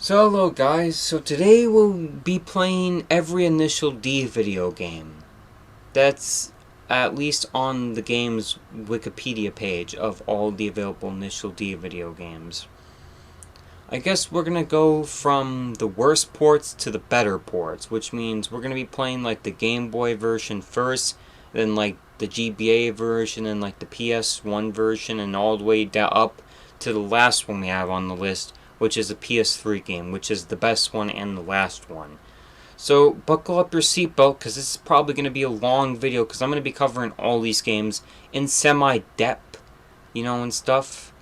So hello guys, so today we'll be playing every Initial D video game. That's at least on the game's Wikipedia page of all the available Initial D video games. I guess we're gonna go from the worst ports to the better ports, which means we're gonna be playing like the Game Boy version first, then like the GBA version, and like the PS1 version, and all the way down up to the last one we have on the list, which is a PS3 game, which is the best one and the last one. So buckle up your seatbelt, because this is probably going to be a long video, because I'm going to be covering all these games in semi-depth, and stuff.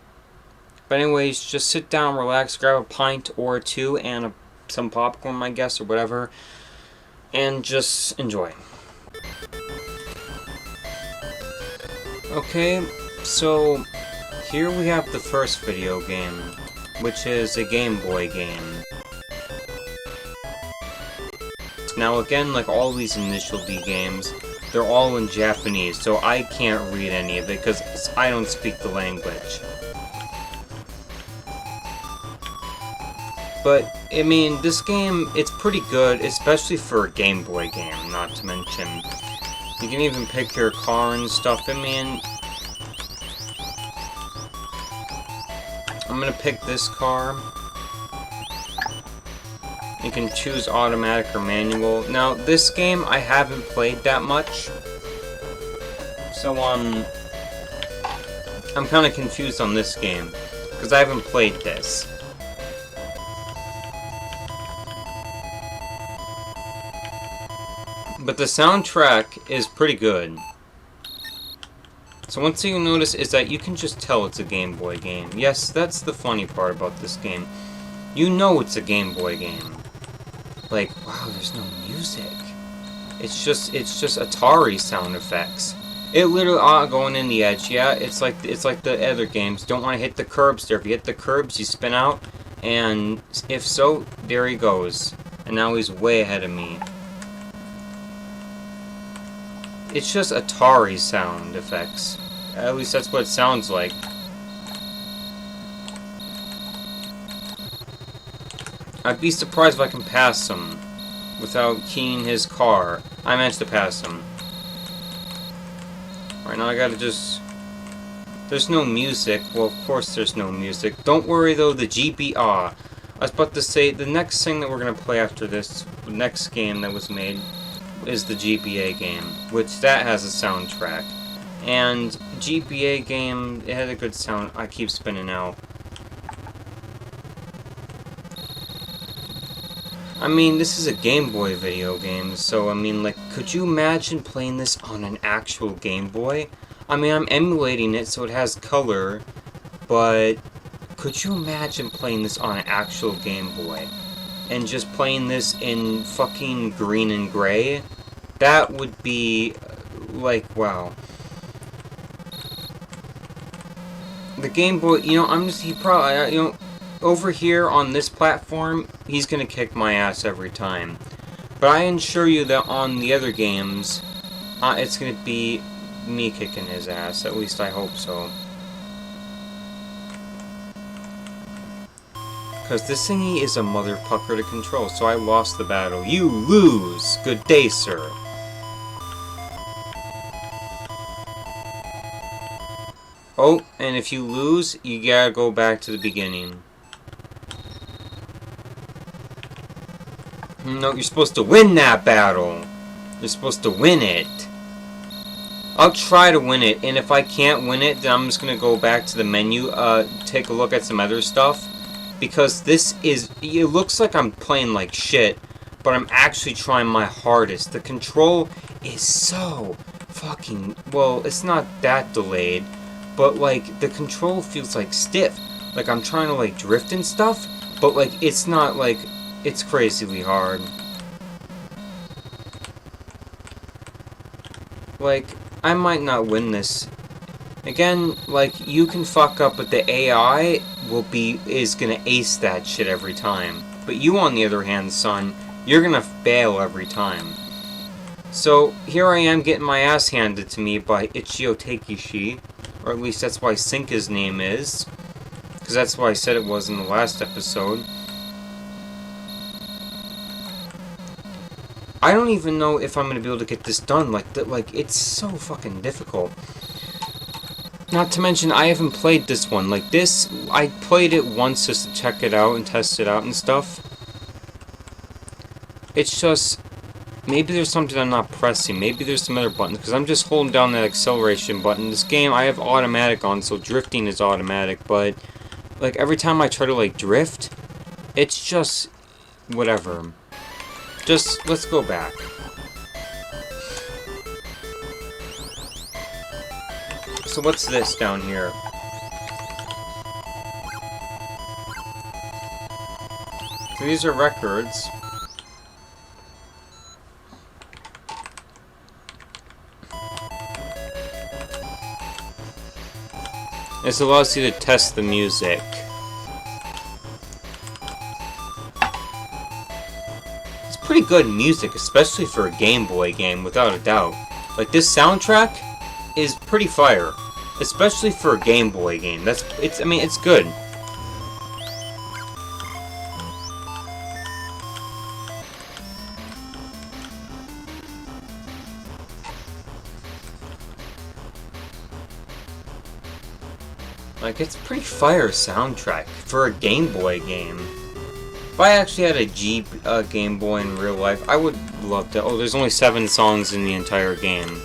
But anyways, just sit down, relax, grab a pint or two, and some popcorn, I guess, or whatever, and just enjoy. Okay, so here we have the first video game, which is a Game Boy game. Now again, like all these Initial D games, they're all in Japanese, so I can't read any of it because I don't speak the language. But, I mean, this game, it's pretty good, especially for a Game Boy game, not to mention. You can even pick your car and stuff. I mean, I'm gonna pick this car. You can choose automatic or manual. Now, this game I haven't played that much, so I'm kind of confused on this game because I haven't played this. But the soundtrack is pretty good. So one thing you'll notice is that you can just tell it's a Game Boy game. Yes, that's the funny part about this game. You know it's a Game Boy game. Like, wow, there's no music. It's just Atari sound effects. It literally going in the edge. Yeah, it's like the other games. Don't want to hit the curbs there. If you hit the curbs, you spin out, and if so, there he goes. And now he's way ahead of me. It's just Atari sound effects. At least that's what it sounds like. I'd be surprised if I can pass him without keying his car. I managed to pass him. Alright, now I gotta just... There's no music. Well, of course there's no music. Don't worry though, the GBA. I was about to say, the next thing that we're gonna play after this, the next game that was made, is the GBA game, which that has a soundtrack. And GBA game, it had a good sound. I keep spinning out. I mean, this is a Game Boy video game, so I mean, like, could you imagine playing this on an actual Game Boy? I mean, I'm emulating it so it has color, but could you imagine playing this on an actual Game Boy? And just playing this in fucking green and gray? That would be, like, wow. The Game Boy, he probably, over here on this platform, he's gonna kick my ass every time. But I assure you that on the other games, it's gonna be me kicking his ass. At least I hope so. Because this thingy is a motherfucker to control, so I lost the battle. You lose! Good day, sir. Oh, and if you lose, you gotta go back to the beginning. No, you're supposed to win that battle. You're supposed to win it. I'll try to win it, and if I can't win it, then I'm just gonna go back to the menu, take a look at some other stuff. Because this is, it looks like I'm playing like shit, but I'm actually trying my hardest. The control is so fucking, well, it's not that delayed, but like, the control feels like stiff. Like I'm trying to like drift and stuff, but like, it's not like, it's crazily hard. Like, I might not win this. Again, like, you can fuck up, but the AI is gonna ace that shit every time. But you, on the other hand, son, you're gonna fail every time. So, here I am getting my ass handed to me by Ichio Takeshi. Or at least that's why Synca's name is. Because that's what I said it was in the last episode. I don't even know if I'm going to be able to get this done. Like, it's so fucking difficult. Not to mention, I haven't played this one. Like, this, I played it once just to check it out and test it out and stuff. It's just, maybe there's something I'm not pressing. Maybe there's some other buttons, because I'm just holding down that acceleration button. This game, I have automatic on, so drifting is automatic, but, like, every time I try to, like, drift, it's just, whatever. Just, let's go back. So what's this down here? So these are records. This allows you to test the music. It's pretty good music, especially for a Game Boy game, without a doubt. Like, this soundtrack is pretty fire. Especially for a Game Boy game. I mean, it's good. Like, it's pretty fire soundtrack for a Game Boy game. If I actually had a Game Boy in real life, I would love to. Oh, there's only 7 songs in the entire game.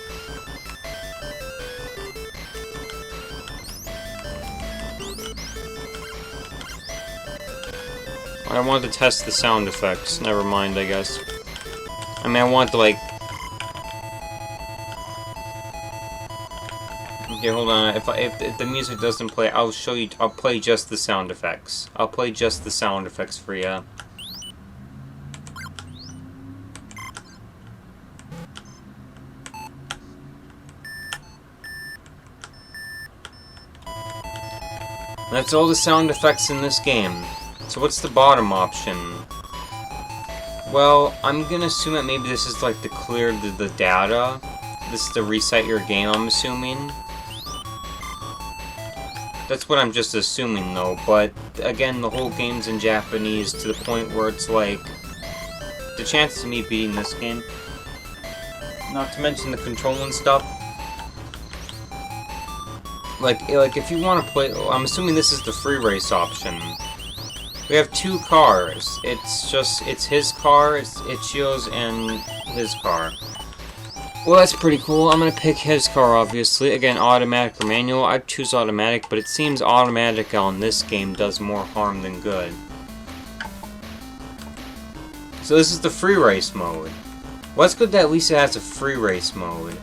I wanted to test the sound effects. Never mind, I guess. I mean, I want to, like... Okay, hold on. If the music doesn't play, I'll show you... I'll play just the sound effects. I'll play just the sound effects for you. That's all the sound effects in this game. So what's the bottom option? Well, I'm gonna assume that maybe this is like to clear the data. This is to reset your game, I'm assuming. That's what I'm just assuming though, but again, the whole game's in Japanese to the point where it's like... the chances of me beating this game, not to mention the controlling stuff. Like if you want to play... I'm assuming this is the free race option. We have 2 cars. It's his car, it's Ichio's, and his car. Well, that's pretty cool. I'm gonna pick his car, obviously. Again, automatic or manual. I'd choose automatic, but it seems automatic on this game does more harm than good. So this is the free race mode. Well, it's good that at least it has a free race mode.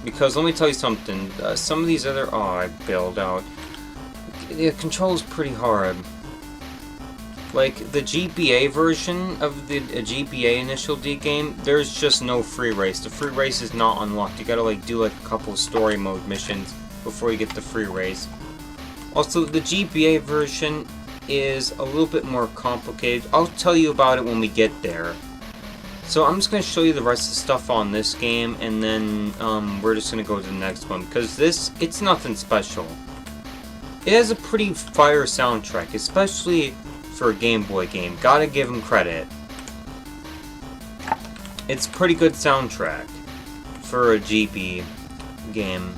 Because, let me tell you something. Some of these other... Oh, I bailed out. The control's pretty hard. Like, the GBA version of the GBA Initial D game, there's just no free race. The free race is not unlocked. You gotta, like, do, like, a couple story mode missions before you get the free race. Also, the GBA version is a little bit more complicated. I'll tell you about it when we get there. So, I'm just gonna show you the rest of the stuff on this game, and then, we're just gonna go to the next one. Because this, it's nothing special. It has a pretty fire soundtrack, especially... for a Game Boy game. Gotta give him credit. It's pretty good soundtrack for a GB game.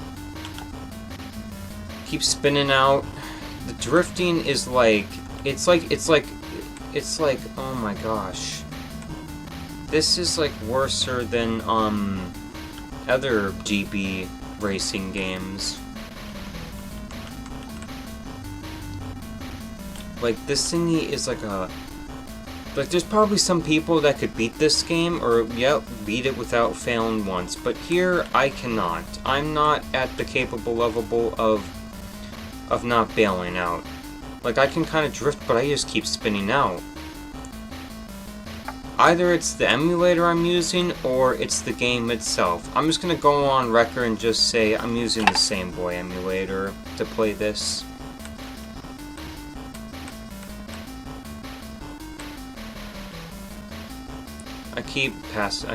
Keep spinning out. The drifting is like... It's like, oh my gosh. This is like worser than, other GB racing games. Like, this thingy is like a... Like, there's probably some people that could beat this game, or, yep, beat it without failing once. But here, I cannot. I'm not at the capable level of not bailing out. Like, I can kind of drift, but I just keep spinning out. Either it's the emulator I'm using, or it's the game itself. I'm just gonna go on record and just say I'm using the Game Boy emulator to play this. I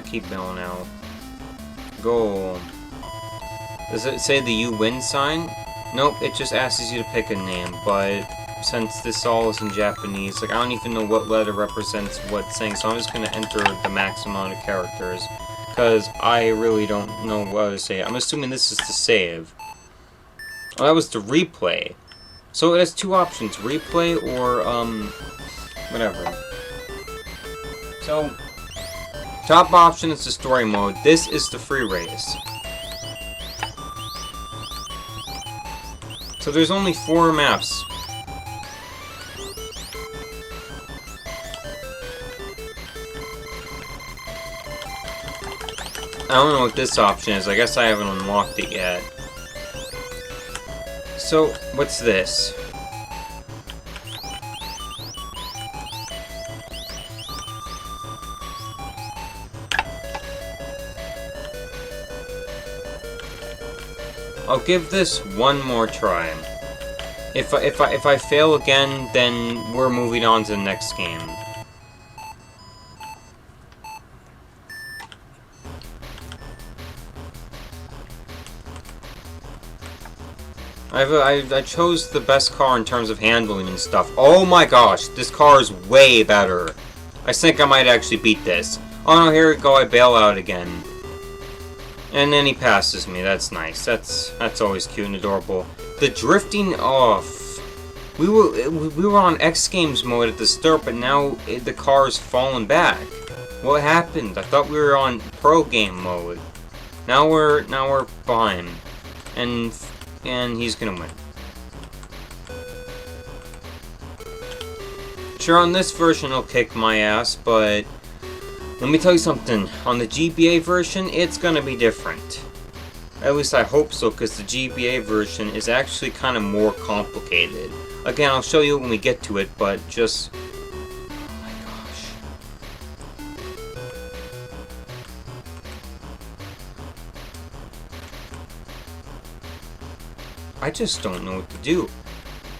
keep bailing out. Go. Does it say the you win sign? Nope, it just asks you to pick a name, but since this all is in Japanese, like, I don't even know what letter represents what thing, so I'm just gonna enter the max amount of characters, because I really don't know what to say. I'm assuming this is to save. Oh, that was to replay. So it has two options, replay or, whatever. So, top option is the story mode. This is the free race. So there's only 4 maps. I don't know what this option is. I guess I haven't unlocked it yet. So, what's this? I'll give this one more try. If I fail again, then we're moving on to the next game. I chose the best car in terms of handling and stuff. Oh my gosh, this car is way better. I think I might actually beat this. Oh no, here we go, I bail out again. And then he passes me, that's nice. That's always cute and adorable. The drifting off. We were on X Games mode at the start, but now the car's fallen back. What happened? I thought we were on pro game mode. Now we're fine. And he's gonna win. Sure, on this version he'll kick my ass, but let me tell you something. On the GBA version, it's gonna be different. At least I hope so, because the GBA version is actually kind of more complicated. Again, I'll show you when we get to it, but just... oh my gosh. I just don't know what to do.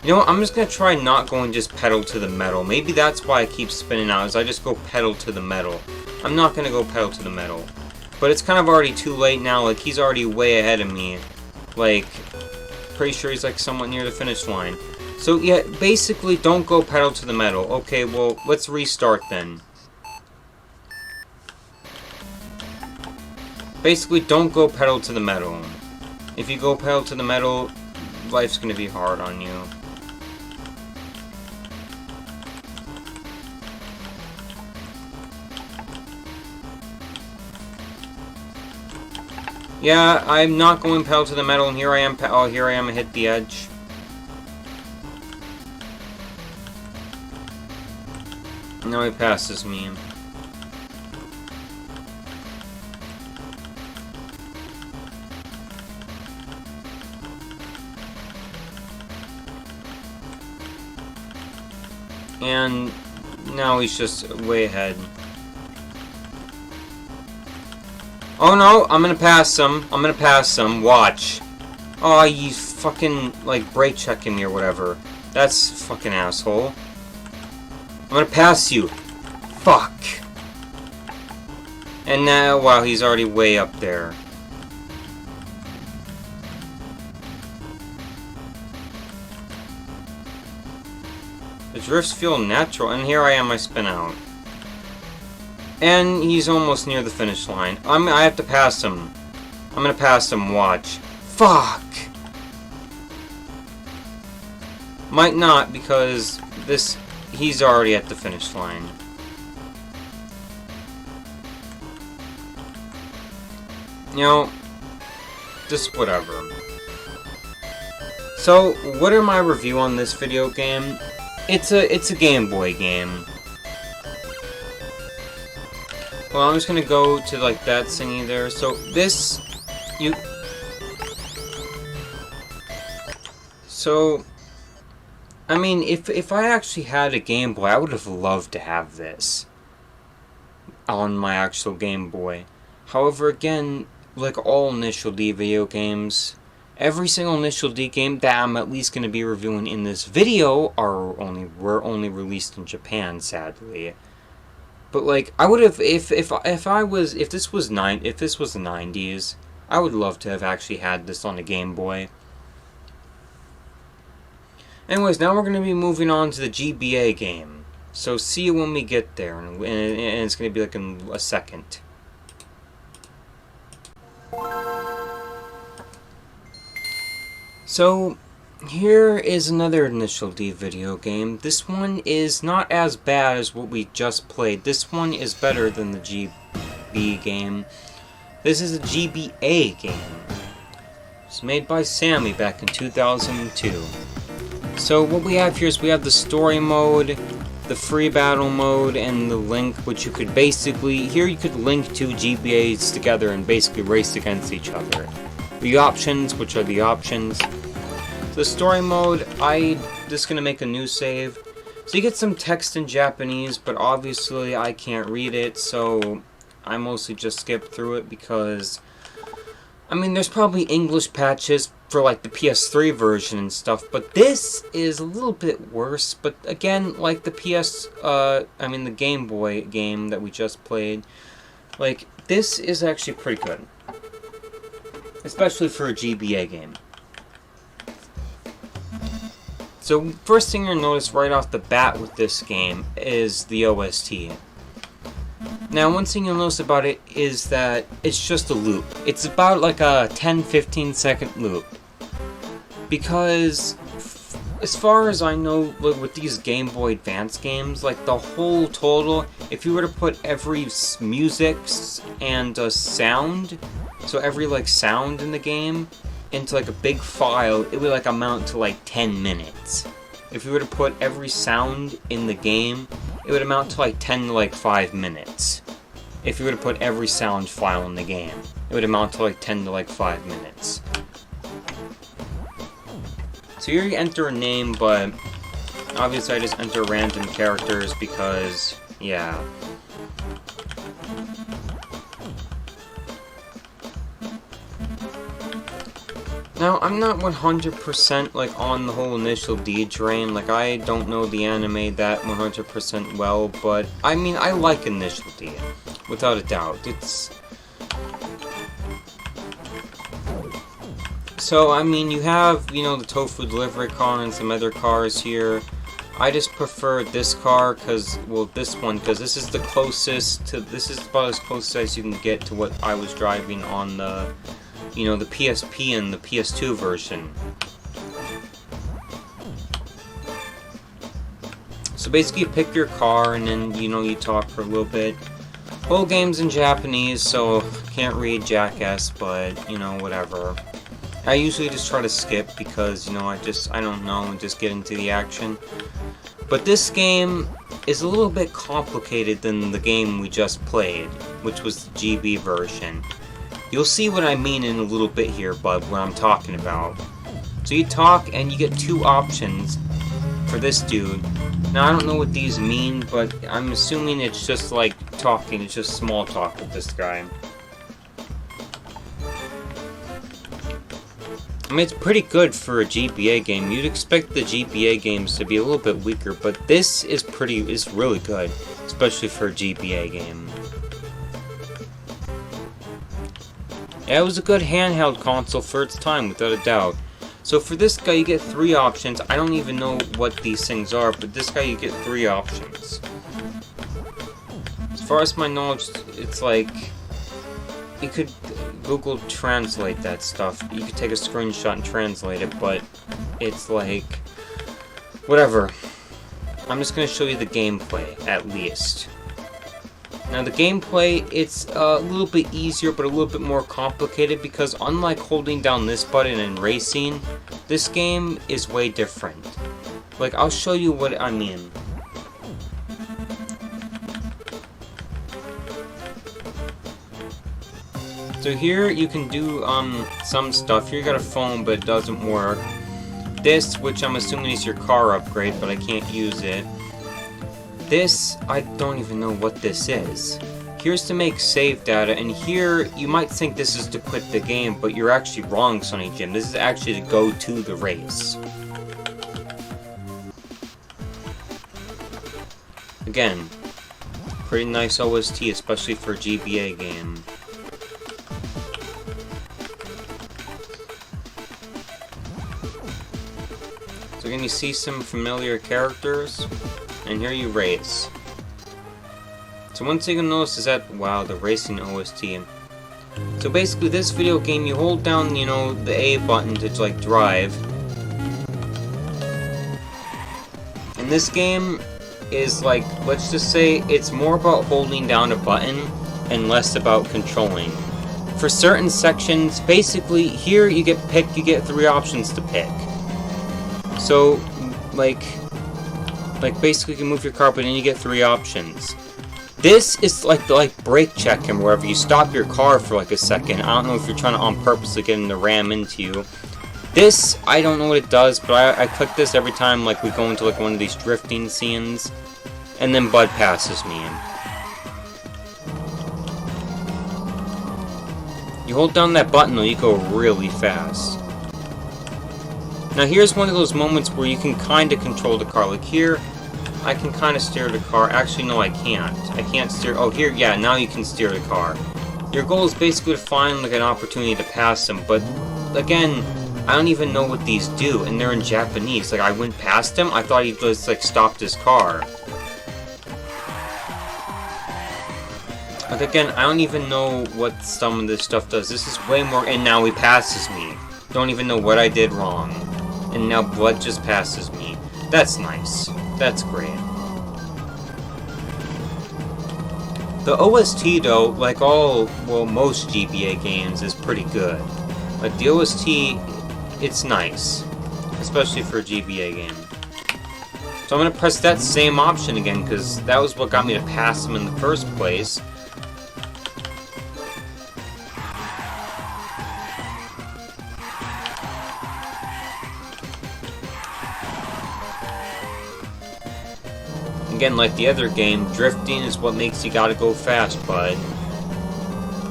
You know what, I'm just gonna try not going just pedal to the metal. Maybe that's why I keep spinning out, is I just go pedal to the metal. I'm not gonna go pedal to the metal. But it's kind of already too late now, like, he's already way ahead of me. Like, pretty sure he's, like, somewhat near the finish line. So, yeah, basically, don't go pedal to the metal. Okay, well, let's restart then. Basically, don't go pedal to the metal. If you go pedal to the metal, life's gonna be hard on you. Yeah, I'm not going pedal to the metal, and here I am. Oh, here I am. I hit the edge. Now he passes me. And now he's just way ahead. Oh no, I'm gonna pass him. I'm gonna pass him. Watch. Oh, you fucking, like, brake checking me or whatever. That's fucking asshole. I'm gonna pass you. Fuck. And now, wow, he's already way up there. The drifts feel natural, and here I am, I spin out. And he's almost near the finish line. I have to pass him. I'm gonna pass him, watch. Fuck! Might not, because he's already at the finish line. You know, just whatever. So, what are my review on this video game? It's a Game Boy game. Well, I'm just gonna go to, like, that thingy there. So, this... So... I mean, if I actually had a Game Boy, I would have loved to have this on my actual Game Boy. However, again, like all Initial D video games, every single Initial D game that I'm at least going to be reviewing in this video were only released in Japan, sadly. But like, I would have, if this was the 90s, I would love to have actually had this on a Game Boy. Anyways, now we're going to be moving on to the GBA game. So see you when we get there, and it's going to be like in a second. So here is another Initial D video game. This one is not as bad as what we just played. This one is better than the GB game. This is a GBA game. It's made by Sammy back in 2002. So what we have here is we have the story mode, the free battle mode, and the link, which you could basically, here you could link two GBAs together and basically race against each other. The options, which are the options. The story mode, I'm just gonna make a new save. So you get some text in Japanese, but obviously I can't read it, so I mostly just skip through it because, I mean, there's probably English patches for like the PS3 version and stuff, but this is a little bit worse. But again, like the the Game Boy game that we just played, like this is actually pretty good, especially for a GBA game. So first thing you'll notice right off the bat with this game is the OST. Now, one thing you'll notice about it is that it's just a loop. It's about like a 10-15 second loop. Because, as far as I know, with these Game Boy Advance games, like the whole total, if you were to put every music and sound, so every like sound in the game, into like a big file, it would like amount to like 10 minutes. If you were to put every sound in the game, it would amount to like 10 to like 5 minutes. If you were to put every sound file in the game, it would amount to like 10 to like 5 minutes. So here you enter a name, but obviously I just enter random characters because, yeah. Now, I'm not 100% like on the whole Initial D train. Like, I don't know the anime that 100% well, but I mean, I like Initial D, without a doubt. It's... So, I mean, you have, you know, the Tofu delivery car and some other cars here. I just prefer this car, because, well, this one, because this is the closest to, this is about as close as you can get to what I was driving on the, you know, the PSP and the PS2 version. So basically you pick your car and then, you know, you talk for a little bit. Whole game's in Japanese, so can't read jackass, but, you know, whatever. I usually just try to skip because, you know, I don't know, and just get into the action. But this game is a little bit complicated than the game we just played, which was the GB version. You'll see what I mean in a little bit here, bud, what I'm talking about. So you talk, and you get two options for this dude. Now, I don't know what these mean, but I'm assuming it's just like talking, it's just small talk with this guy. I mean, it's pretty good for a GBA game. You'd expect the GBA games to be a little bit weaker, but this is really good, especially for a GBA game. Yeah, it was a good handheld console for its time, without a doubt. So for this guy, you get 3 options. I don't even know what these things are, but this guy, you get 3 options. As far as my knowledge, it's like, you could Google Translate that stuff. You could take a screenshot and translate it, but it's like, whatever. I'm just going to show you the gameplay, at least. Now the gameplay, it's a little bit easier, but a little bit more complicated, because unlike holding down this button and racing, this game is way different. Like, I'll show you what I mean. So here you can do some stuff. Here you got a phone, but it doesn't work. This, which I'm assuming is your car upgrade, but I can't use it. This, I don't even know what this is. Here's to make save data, and here, you might think this is to quit the game, but you're actually wrong, Sonny Jim. This is actually to go to the race. Again, pretty nice OST, especially for a GBA game. So So again, you see some familiar characters, and here you race. So one thing you'll notice is that, wow, the racing OST. So basically this video game, you hold down, you know, the A button to like drive. And this game is like, let's just say, it's more about holding down a button and less about controlling. For certain sections, basically, here you get 3 options to pick. So, like basically you can move your car, but then you get 3 options. This is like brake checking, wherever you stop your car for like a second. I don't know if you're trying to on purposely get him to ram into you. This, I don't know what it does, but I click this every time like we go into like one of these drifting scenes, and then Bud passes me. You hold down that button though, you go really fast. Now here's one of those moments where you can kind of control the car. Like here, I can kind of steer the car. Actually, no, I can't. I can't steer. Oh, here, yeah, now you can steer the car. Your goal is basically to find like an opportunity to pass them. But again, I don't even know what these do, and they're in Japanese. Like I went past him, I thought he just like stopped his car. Like again, I don't even know what some of this stuff does. This is way more. And now he passes me. Don't even know what I did wrong. And now Blood just passes me. That's nice. That's great. The OST though, like most GBA games, is pretty good. Like the OST, it's nice. Especially for a GBA game. So I'm gonna press that same option again, because that was what got me to pass him in the first place. Again, like the other game, drifting is what makes you gotta go fast, bud.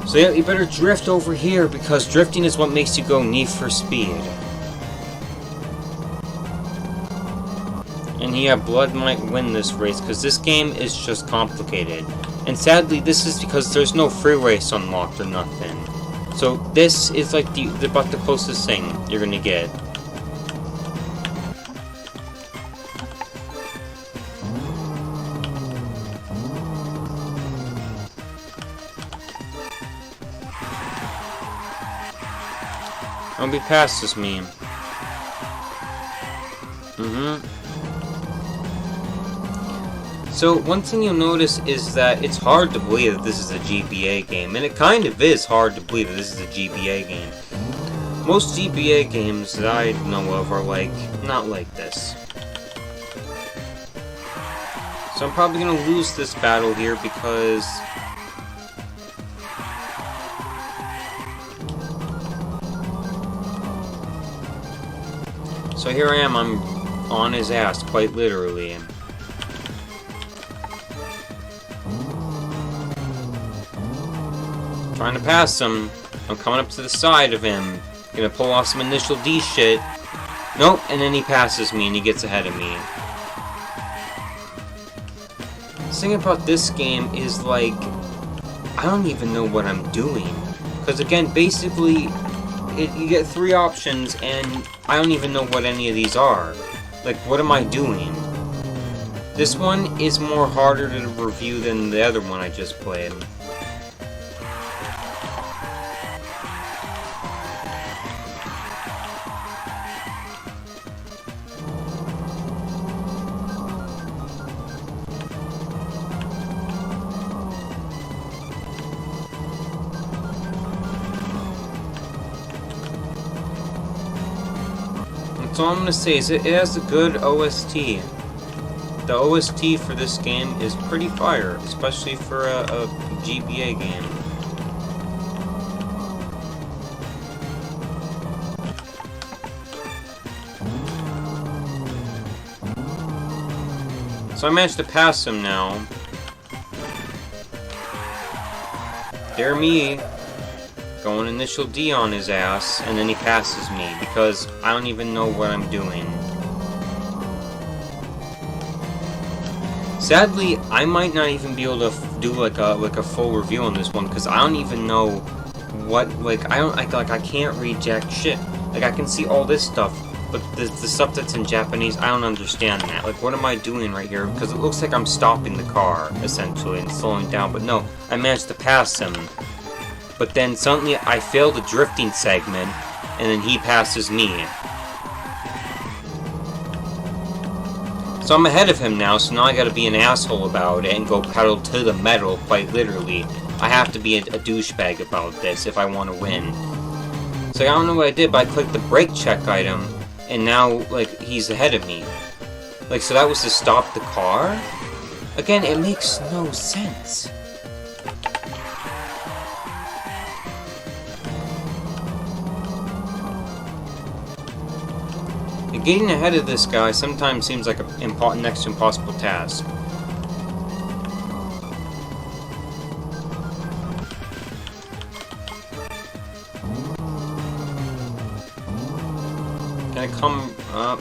So yeah, you better drift over here, because drifting is what makes you go Need for Speed. And yeah, Blood might win this race, because this game is just complicated. And sadly, this is because there's no free race unlocked or nothing. So this is like about the closest thing you're gonna get. Don't be past this meme. So one thing you'll notice is that it's hard to believe that this is a GBA game, and it kind of is hard to believe that this is a GBA game. Most GBA games that I know of are like, not like this. So I'm probably gonna lose this battle here because so here I am, I'm on his ass, quite literally. Trying to pass him. I'm coming up to the side of him. Gonna pull off some initial D shit. Nope, and then he passes me and he gets ahead of me. The thing about this game is like, I don't even know what I'm doing. Because again, basically, you get 3 options, and I don't even know what any of these are. Like, what am I doing? This one is more harder to review than the other one I just played. So all I'm going to say is it has a good OST. The OST for this game is pretty fire, especially for a GBA game. So I managed to pass him now. Dare me. Going initial D on his ass, and then he passes me, because I don't even know what I'm doing. Sadly, I might not even be able to do like a full review on this one, because I don't even know what, like, I can't read jack shit. Like, I can see all this stuff, but the stuff that's in Japanese, I don't understand that. Like, what am I doing right here? Because it looks like I'm stopping the car, essentially, and slowing down, but no, I managed to pass him. But then suddenly I fail the drifting segment, and then he passes me. So I'm ahead of him now, so now I gotta be an asshole about it and go pedal to the metal, quite literally. I have to be a douchebag about this if I want to win. So I don't know what I did, but I clicked the brake check item, and now, like, he's ahead of me. Like, so that was to stop the car? Again, it makes no sense. And getting ahead of this guy sometimes seems like a next to impossible task. Can I come up?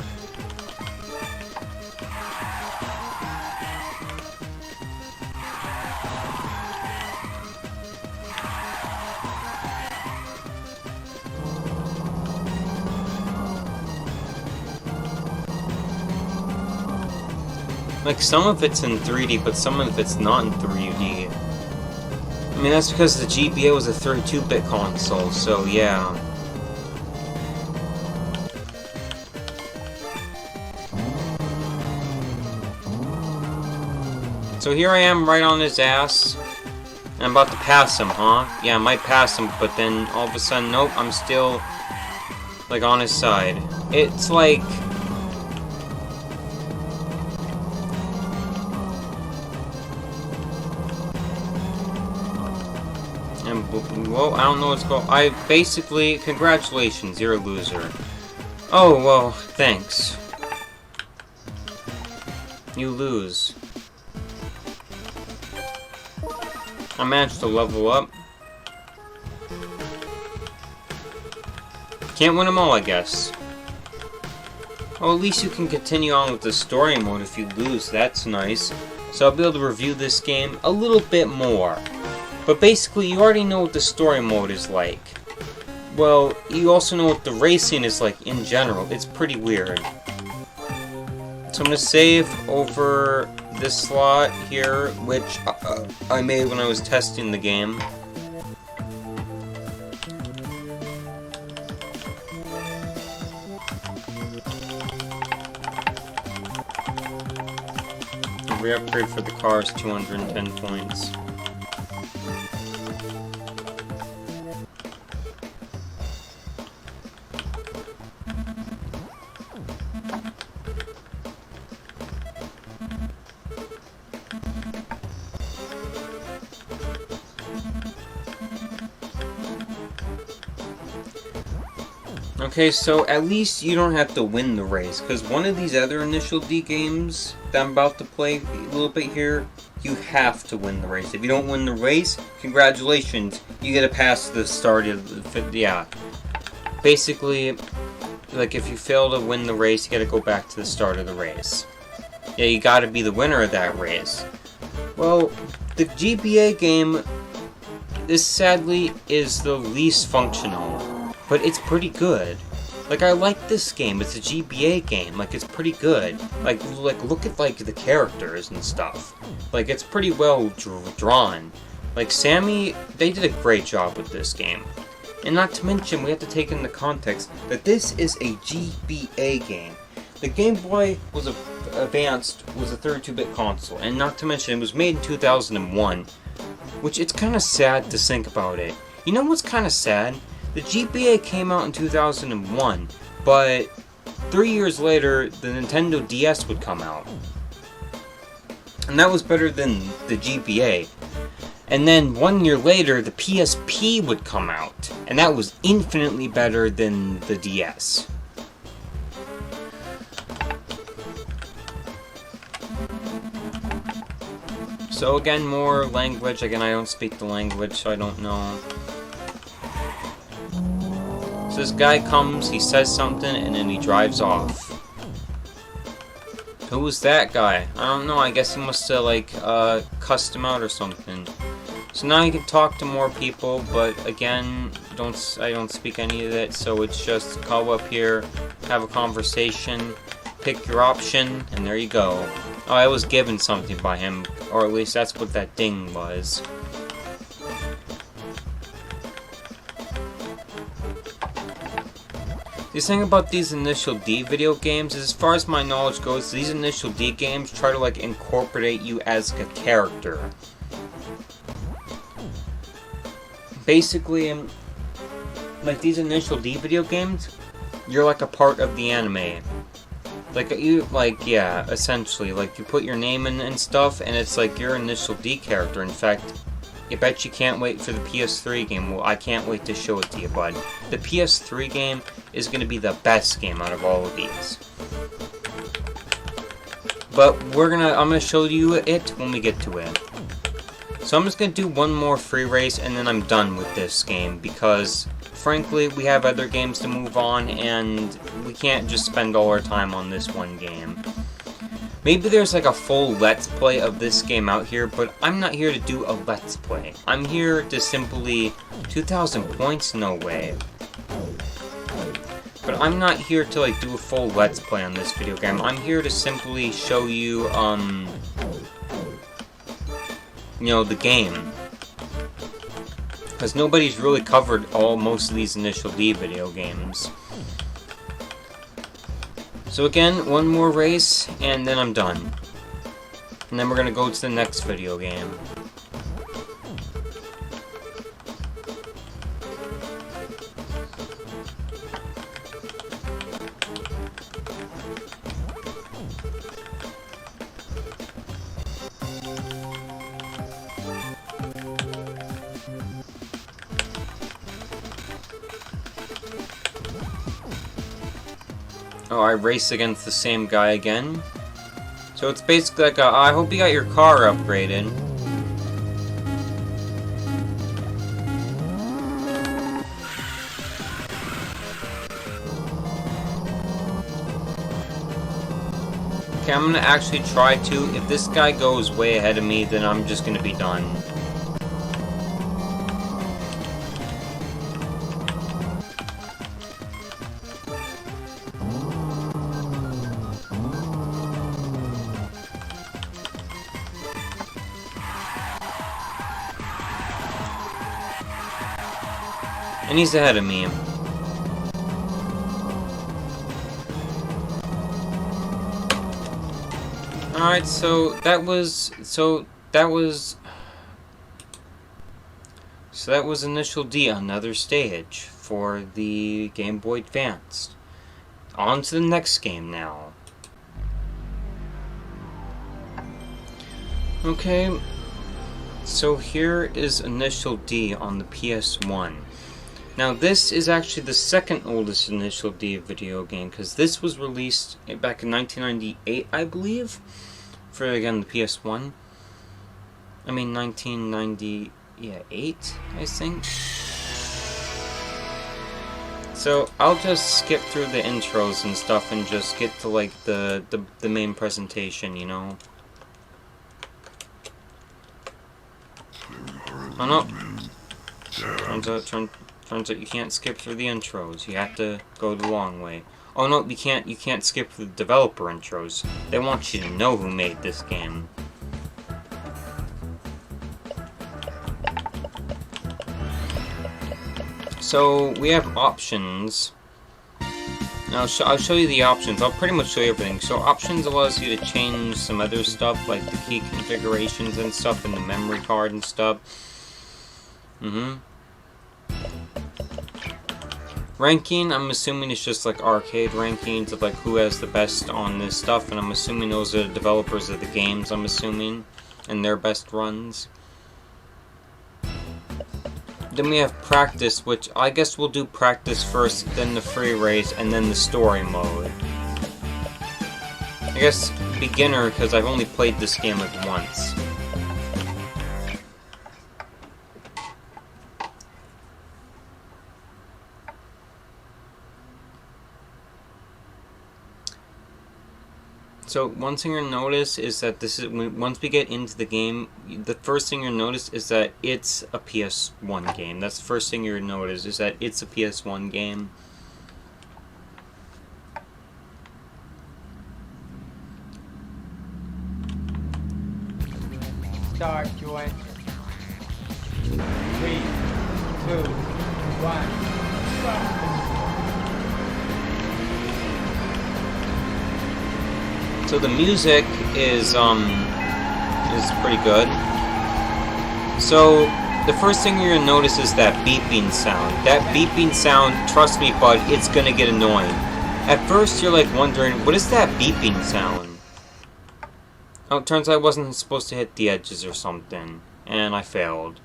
Like, some of it's in 3D, but some of it's not in 3D. I mean, that's because the GBA was a 32-bit console, so yeah. So here I am right on his ass. And I'm about to pass him, huh? Yeah, I might pass him, but then all of a sudden, nope, I'm still, like, on his side. It's like... And, well, I don't know what's going on. Basically, congratulations, you're a loser. Oh, well, thanks. You lose. I managed to level up. Can't win them all, I guess. Well, at least you can continue on with the story mode if you lose. That's nice. So I'll be able to review this game a little bit more. But basically, you already know what the story mode is like. Well, you also know what the racing is like in general. It's pretty weird. So I'm going to save over this slot here, which I made when I was testing the game. Every upgrade for the car is 210 points. Okay, so at least you don't have to win the race, because one of these other Initial D games that I'm about to play a little bit here, you have to win the race. If you don't win the race, congratulations, you get to pass the start of the, yeah. Basically, like, if you fail to win the race, you gotta go back to the start of the race. Yeah, you gotta be the winner of that race. Well, the GBA game, this sadly is the least functional. But it's pretty good. Like, I like this game. It's a GBA game. Like, it's pretty good. Like look at, like, the characters and stuff. Like, it's pretty well drawn. Like, Sammy, they did a great job with this game. And not to mention, we have to take into context that this is a GBA game. The Game Boy was Advanced was a 32-bit console. And not to mention, it was made in 2001. Which, it's kind of sad to think about it. You know what's kind of sad? The GBA came out in 2001, but 3 years later, the Nintendo DS would come out. And that was better than the GBA. And then 1 year later, the PSP would come out. And that was infinitely better than the DS. So again, more language. Again, I don't speak the language, so I don't know. So this guy comes, he says something, and then he drives off. Who was that guy? I don't know, I guess he must have, like, cussed him out or something. So now you can talk to more people, but again, I don't speak any of that, so it's just go up here, have a conversation, pick your option, and there you go. Oh, I was given something by him, or at least that's what that ding was. The thing about these Initial D video games is, as far as my knowledge goes, these Initial D games try to like incorporate you as a character. Basically, like these Initial D video games, you're like a part of the anime. Yeah, essentially, like you put your name in and stuff, and it's like your Initial D character. In fact, I bet you can't wait for the PS3 game. Well, I can't wait to show it to you, bud. The PS3 game is going to be the best game out of all of these. But I'm gonna show you it when we get to it. So I'm just gonna do one more free race, and then I'm done with this game, because frankly, we have other games to move on, and we can't just spend all our time on this one game. Maybe there's like a full Let's Play of this game out here, but I'm not here to do a Let's Play. I'm here to simply... 2,000 points? No way. But I'm not here to like do a full Let's Play on this video game. I'm here to simply show you, you know, the game. Because nobody's really covered most of these Initial D video games. So again, one more race, and then I'm done. And then we're gonna go to the next video game. Oh, I race against the same guy again. So it's basically like I hope you got your car upgraded. Okay, I'm gonna actually try to. If this guy goes way ahead of me, then I'm just gonna be done. And he's ahead of me. Alright, so that was Initial D, another stage for the Game Boy Advance. On to the next game now. Okay, so here is Initial D on the PS1. Now this is actually the second oldest Initial D video game, because this was released back in 1998, I believe, for again the PS1. I mean 1998, I think. So I'll just skip through the intros and stuff and just get to like the main presentation, you know. Oh no! Turns out you can't skip through the intros. You have to go the long way. Oh no, you can't skip the developer intros. They want you to know who made this game. So we have options. Now I'll show you the options. I'll pretty much show you everything. So options allows you to change some other stuff, like the key configurations and stuff, and the memory card and stuff. Ranking, I'm assuming it's just like arcade rankings of like who has the best on this stuff, and I'm assuming those are the developers of the games, I'm assuming, and their best runs. Then we have practice, which I guess we'll do practice first, then the free race, and then the story mode. I guess beginner, because I've only played this game like once. So one thing you'll notice is that once we get into the game, the first thing you'll notice is that it's a PS1 game. That's the first thing you'll notice, is that it's a PS1 game. Start your engine. 3, 2, 1, start. So the music is pretty good. So the first thing you're gonna notice is that beeping sound. That beeping sound, trust me, bud, it's gonna get annoying. At first, you're like wondering, what is that beeping sound? Oh, it turns out I wasn't supposed to hit the edges or something, and I failed.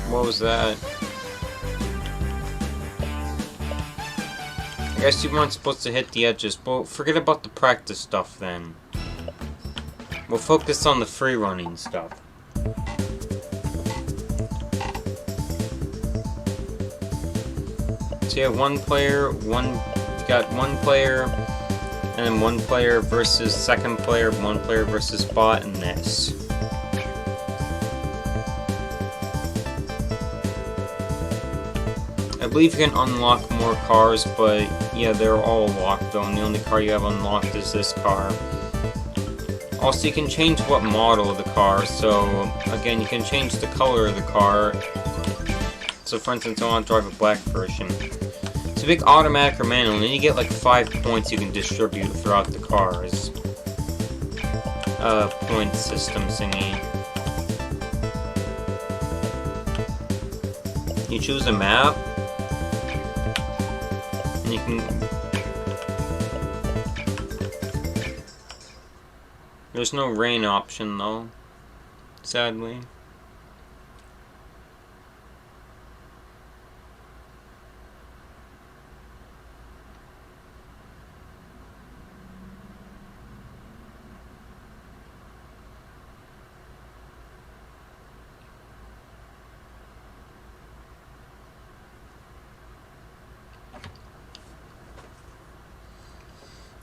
What was that? I guess you weren't supposed to hit the edges, but forget about the practice stuff then. We'll focus on the free running stuff. So you have one player, and then one player versus second player, one player versus bot, and this. I believe you can unlock more cars, but yeah, they're all locked though, and the only car you have unlocked is this car. Also, you can change what model of the car, so again, you can change the color of the car. So for instance, I want to drive a black version. So pick automatic or manual, and then you get like 5 points you can distribute throughout the cars. Point system thingy. You choose a map. And you can... There's no rain option though, sadly.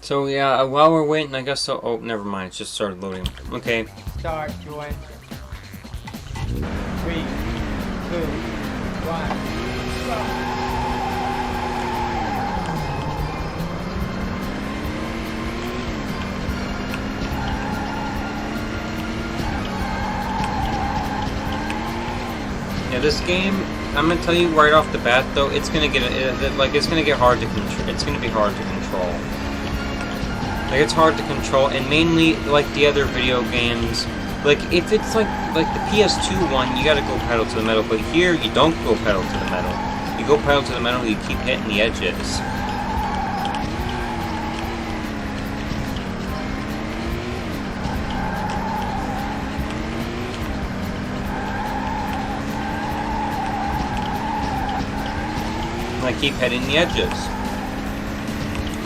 So yeah, while we're waiting, I guess oh, never mind, it just started loading. Okay. Start your engine. 3, 2, 1, start. Yeah, this game, I'm gonna tell you right off the bat though, it's gonna get it's gonna get hard to control. It's gonna be hard to control. Like, it's hard to control, and mainly, like the other video games, like, if it's like the PS2 one, you gotta go pedal to the metal, but here, you don't go pedal to the metal. You go pedal to the metal, you keep hitting the edges. And I keep hitting the edges.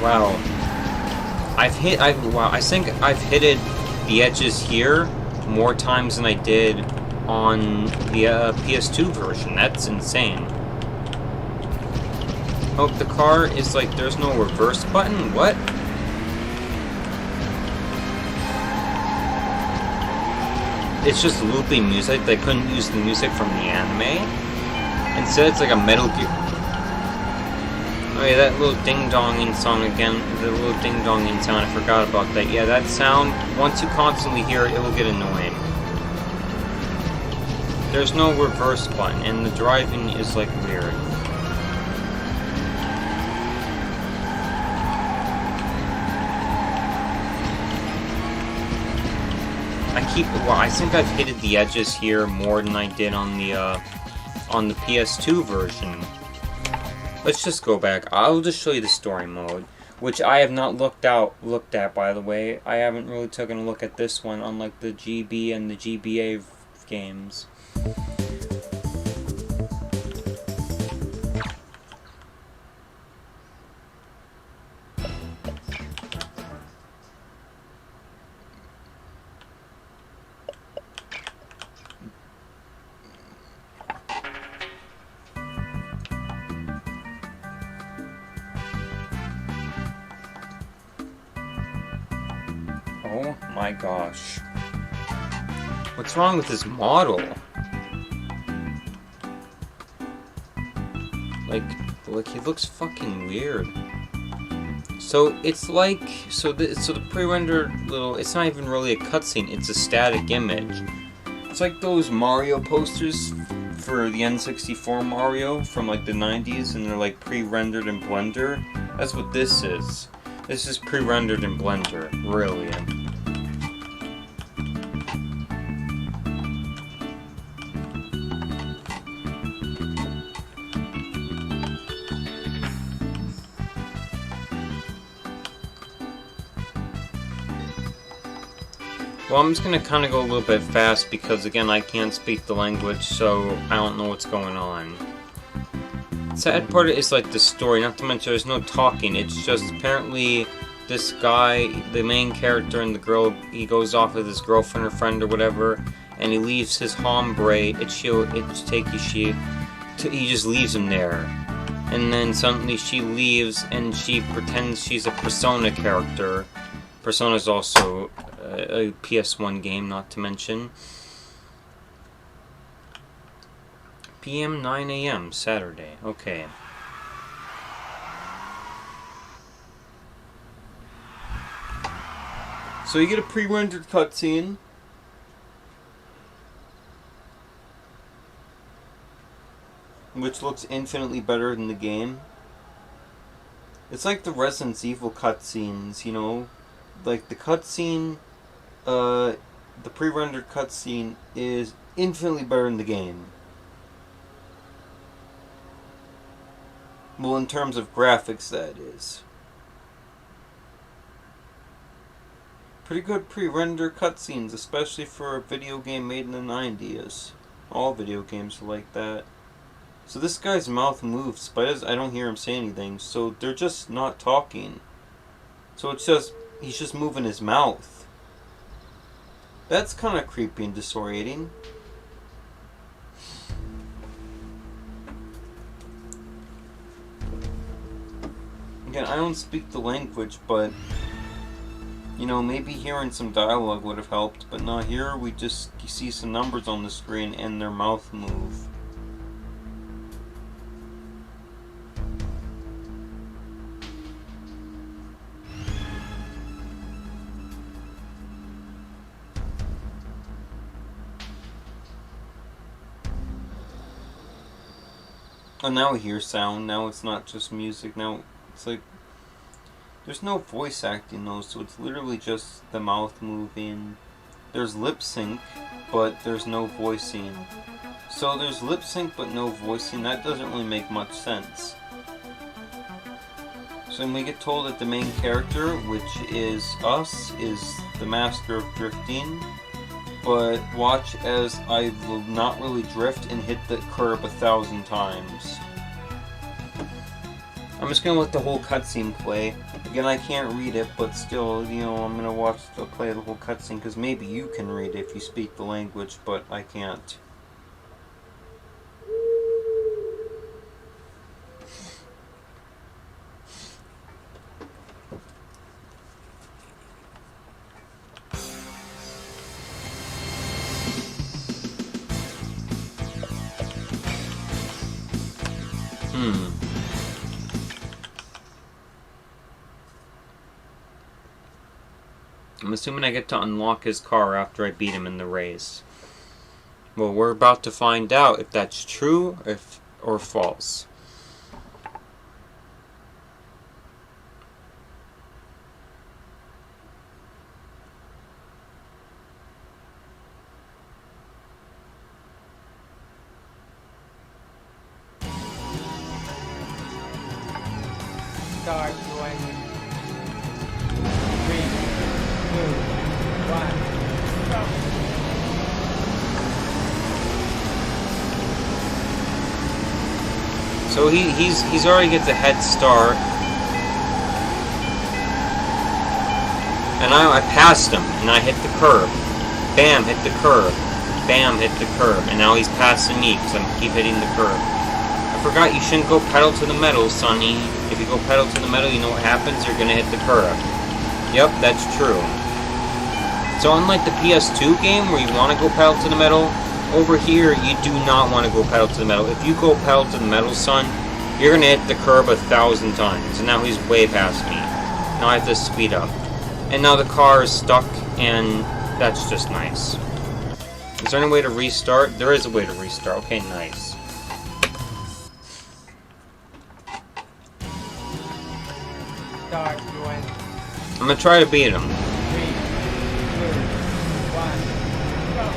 Wow. I think I've hit the edges here more times than I did on the PS2 version. That's insane. Oh, the car is like, there's no reverse button? What? It's just looping music. They couldn't use the music from the anime. Instead, it's like a Metal Gear. Oh yeah, that little ding-donging song again, the little ding-donging sound, I forgot about that. Yeah, that sound, once you constantly hear it, it will get annoying. There's no reverse button, and the driving is, like, weird. I think I've hit the edges here more than I did on the PS2 version. Let's just go back. I'll just show you the story mode, which I have not looked at, by the way. I haven't really taken a look at this one, unlike the GB and the GBA games. Oh my gosh. What's wrong with this model? Like he looks fucking weird. So it's like, so the pre-rendered little, it's not even really a cutscene, it's a static image. It's like those Mario posters for the N64 Mario from like the 90s, and they're like pre-rendered in Blender. That's what this is. This is pre-rendered in Blender, really. Well, I'm just gonna kind of go a little bit fast because, again, I can't speak the language, so I don't know what's going on. The sad part is like the story, not to mention there's no talking. It's just apparently this guy, the main character, and the girl, he goes off with his girlfriend or friend or whatever, and he leaves his hombre, he just leaves him there. And then suddenly she leaves and she pretends she's a Persona character. Persona is also a PS1 game, not to mention. PM 9 AM, Saturday. Okay. So you get a pre-rendered cutscene. Which looks infinitely better than the game. It's like the Resident Evil cutscenes, you know? Like the cutscene, the pre-rendered cutscene is infinitely better than the game. Well, in terms of graphics, that is. Pretty good pre-rendered cutscenes, especially for a video game made in the 90s. All video games are like that. So this guy's mouth moves, but I don't hear him say anything, so they're just not talking. So it's just, he's just moving his mouth. That's kind of creepy and disorienting. Again, I don't speak the language, but, you know, maybe hearing some dialogue would have helped, but not here. We just see some numbers on the screen and their mouth move. Oh, now we hear sound. Now it's not just music. Now it's like there's no voice acting though, so it's literally just the mouth moving. There's lip sync, but there's no voicing. So there's lip sync but no voicing. That doesn't really make much sense. So when we get told that the main character, which is us, is the master of drifting. But watch as I will not really drift and hit the curb 1,000 times. I'm just gonna let the whole cutscene play. Again, I can't read it, but still, you know, I'm gonna play the whole cutscene because maybe you can read it if you speak the language, but I can't. I'm assuming I get to unlock his car after I beat him in the race. Well, we're about to find out if that's true or false. Start joining. 3, 2, 1, stop. So he's already gets a head start. And I passed him, and I hit the curb. Bam, hit the curb. Bam, hit the curb. And now he's passing me, because I keep hitting the curb. I forgot you shouldn't go pedal to the metal, sonny. If you go pedal to the metal, you know what happens? You're gonna hit the curb. Yep, that's true. So unlike the PS2 game, where you want to go pedal to the metal, over here, you do not want to go pedal to the metal. If you go pedal to the metal, son, you're gonna hit the curb 1,000 times. And now he's way past me. Now I have to speed up. And now the car is stuck, and that's just nice. Is there any way to restart? There is a way to restart. Okay, nice. Start when I'm gonna try to beat him. 3, 2, 1, go.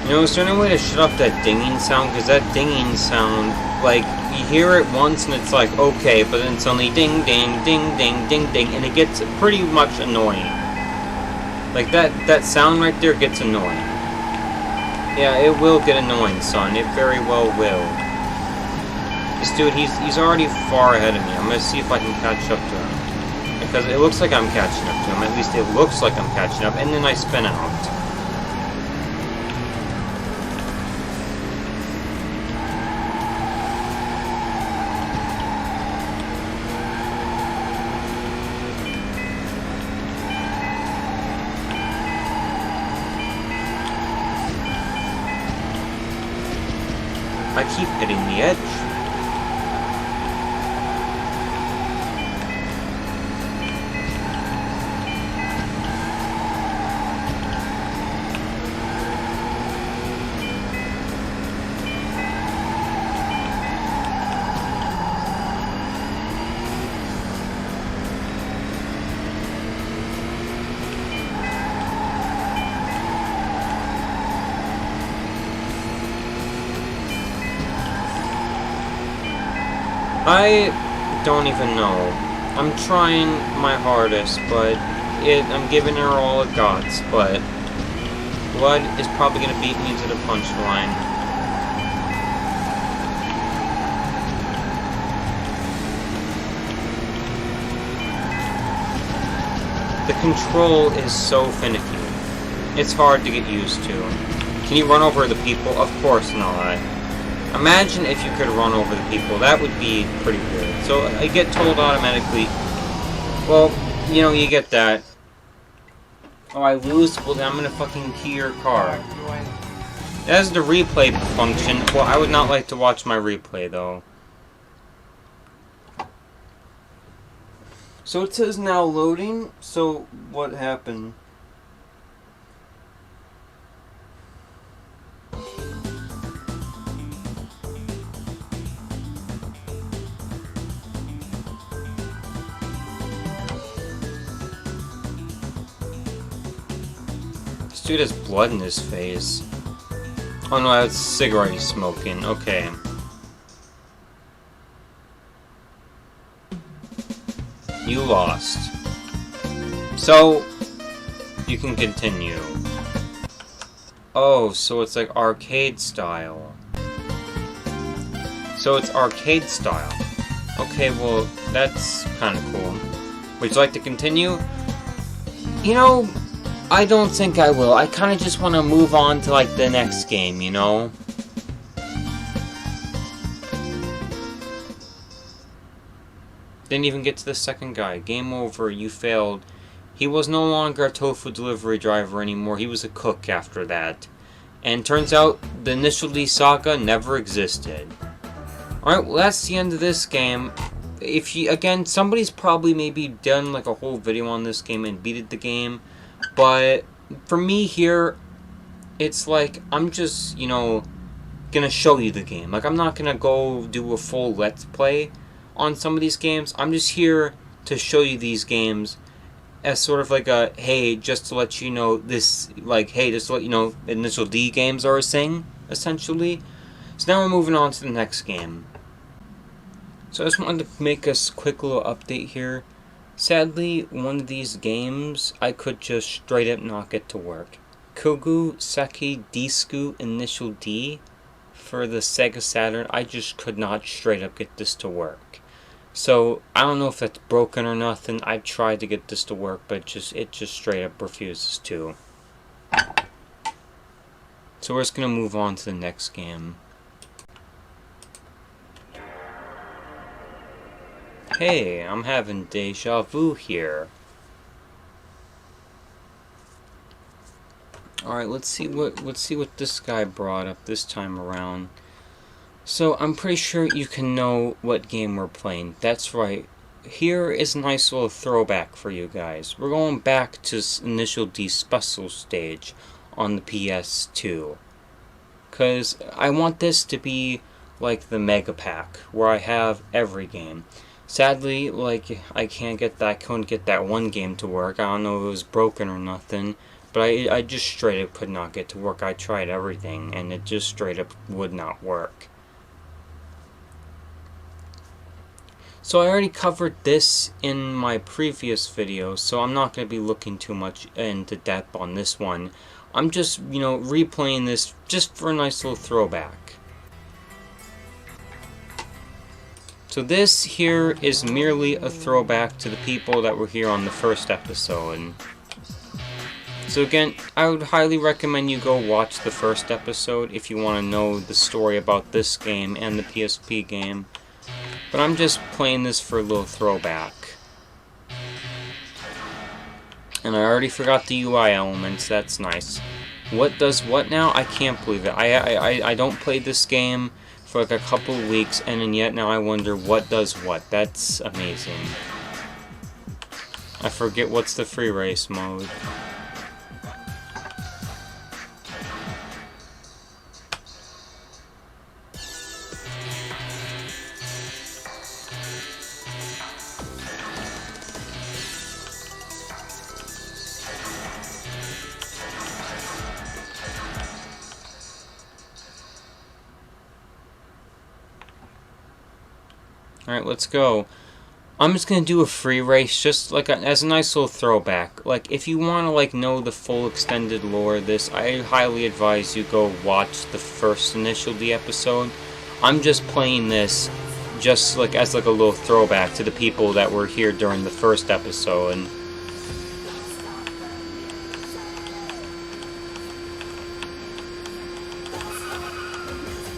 You know, is there any way to shut off that dinging sound? Because that dinging sound, like, you hear it once and it's like, okay, but then suddenly ding, ding, ding, ding, ding, ding, and it gets pretty much annoying. Like, that sound right there gets annoying. Yeah, it will get annoying, son. It very well will. This dude, he's already far ahead of me. I'm gonna see if I can catch up to him. Because it looks like I'm catching up to him. At least it looks like I'm catching up, and then I spin out. I keep hitting the edge. I don't even know. I'm trying my hardest, but I'm giving her all it got, but Blood is probably going to beat me to the punchline. The control is so finicky. It's hard to get used to. Can you run over the people? Of course not. Imagine if you could run over the people. That would be pretty weird. So I get told automatically, well, you know, you get that. Oh, I lose? Well, then I'm gonna fucking key your car. That's the replay function. Well, I would not like to watch my replay, though. So it says now loading. So what happened? This dude has blood in his face. Oh no, that's a cigarette he's smoking. Okay. You lost. So, you can continue. Oh, so it's like arcade style. So it's arcade style. Okay, well, that's kind of cool. Would you like to continue? You know, I don't think I will. I kind of just want to move on to, like, the next game, you know? Didn't even get to the second guy. Game over. You failed. He was no longer a tofu delivery driver anymore. He was a cook after that. And turns out the initial D saga never existed. Alright, well that's the end of this game. If you, again, somebody's probably maybe done like a whole video on this game and beated the game. But for me here, it's like, I'm just, you know, gonna show you the game. Like, I'm not gonna go do a full Let's Play on some of these games. I'm just here to show you these games as sort of like a, hey, just to let you know this, like, hey, just to let you know initial D games are a thing, essentially. So now we're moving on to the next game. So I just wanted to make a quick little update here. Sadly, one of these games, I could just straight up not get to work. Koudou Seki Disku Initial D for the Sega Saturn, I just could not straight up get this to work. So, I don't know if it's broken or nothing. I've tried to get this to work, but it just straight up refuses to. So we're just going to move on to the next game. Hey, I'm having deja vu here. Alright, let's see what this guy brought up this time around. So, I'm pretty sure you can know what game we're playing. That's right. Here is a nice little throwback for you guys. We're going back to Initial D Special Stage on the PS2. Because I want this to be like the Mega Pack, where I have every game. Sadly, like, I couldn't get that one game to work. I don't know if it was broken or nothing. But I just straight up could not get to work. I tried everything, and it just straight up would not work. So I already covered this in my previous video, so I'm not going to be looking too much into depth on this one. I'm just, replaying this just for a nice little throwback. So this here is merely a throwback to the people that were here on the first episode. So again, I would highly recommend you go watch the first episode if you want to know the story about this game and the PSP game. But I'm just playing this for a little throwback. And I already forgot the UI elements, that's nice. What does what now? I can't believe it. I don't play this game for like a couple of weeks, and yet now I wonder what does what. That's amazing. I forget what's the free race mode. Alright, let's go. I'm just gonna do a free race, just like as a nice little throwback. Like, if you want to know the full extended lore of this, I highly advise you go watch the first Initial D episode. I'm just playing this just as a little throwback to the people that were here during the first episode.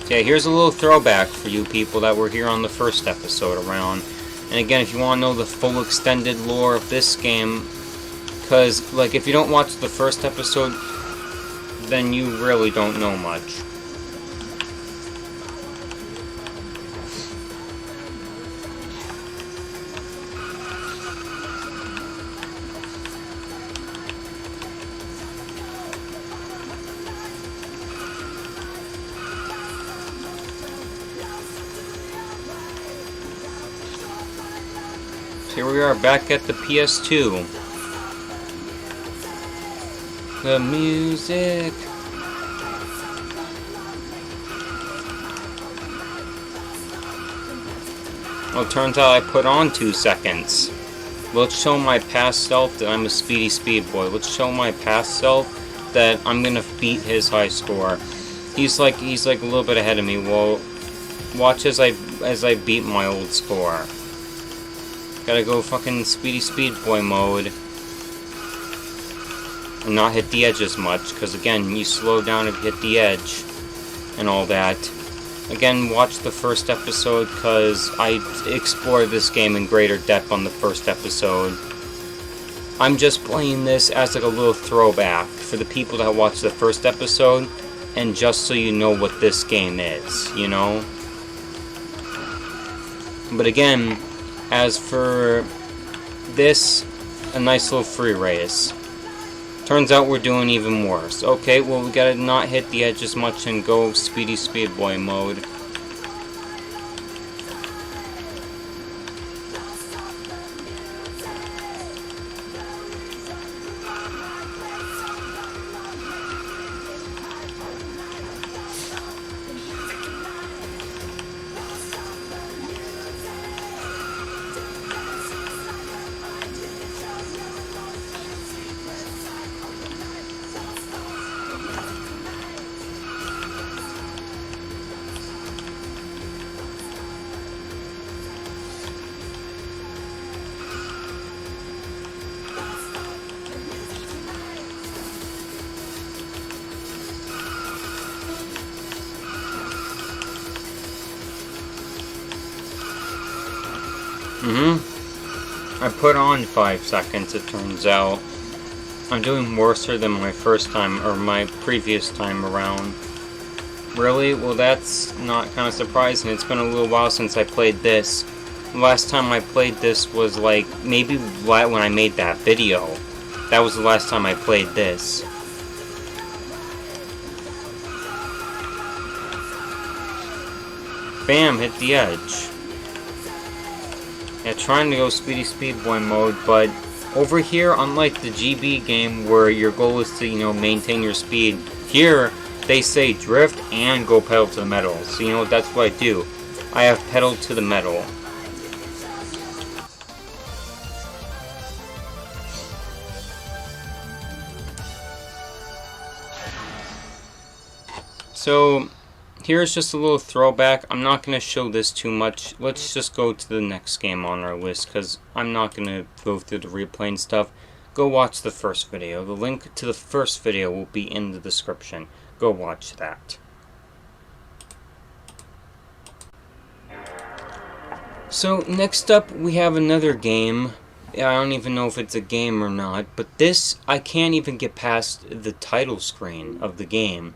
Yeah, here's a little throwback for you people that were here on the first episode around. And again, if you want to know the full extended lore of this game, because, if you don't watch the first episode, then you really don't know much. Here we are back at the PS2. The music. Oh, turns out I put on 2 seconds. Let's show my past self that I'm a speedy speed boy. Let's show my past self that I'm gonna beat his high score. He's like a little bit ahead of me. Well, watch as I beat my old score. Gotta go fucking speedy speed boy mode. And not hit the edge as much, because again, you slow down if you hit the edge. And all that. Again, watch the first episode, because I explored this game in greater depth on the first episode. I'm just playing this as a little throwback for the people that watched the first episode, and just so you know what this game is, But again, as for this, a nice little free race. Turns out we're doing even worse. Okay, well, we gotta not hit the edge as much and go speedy speed boy mode. I put on 5 seconds, it turns out. I'm doing worse than my first time, or my previous time around. Really? Well, that's not kind of surprising. It's been a little while since I played this. The last time I played this was like, maybe when I made that video. That was the last time I played this. Bam, hit the edge. Yeah, trying to go Speedy Speedboy mode, but over here, unlike the GB game where your goal is to, you know, maintain your speed, here they say drift and go pedal to the metal. So, you know, that's what I do. I have pedal to the metal. So, here's just a little throwback. I'm not going to show this too much. Let's just go to the next game on our list, because I'm not going to go through the replay and stuff. Go watch the first video. The link to the first video will be in the description. Go watch that. So, next up, we have another game. I don't even know if it's a game or not, but this, I can't even get past the title screen of the game.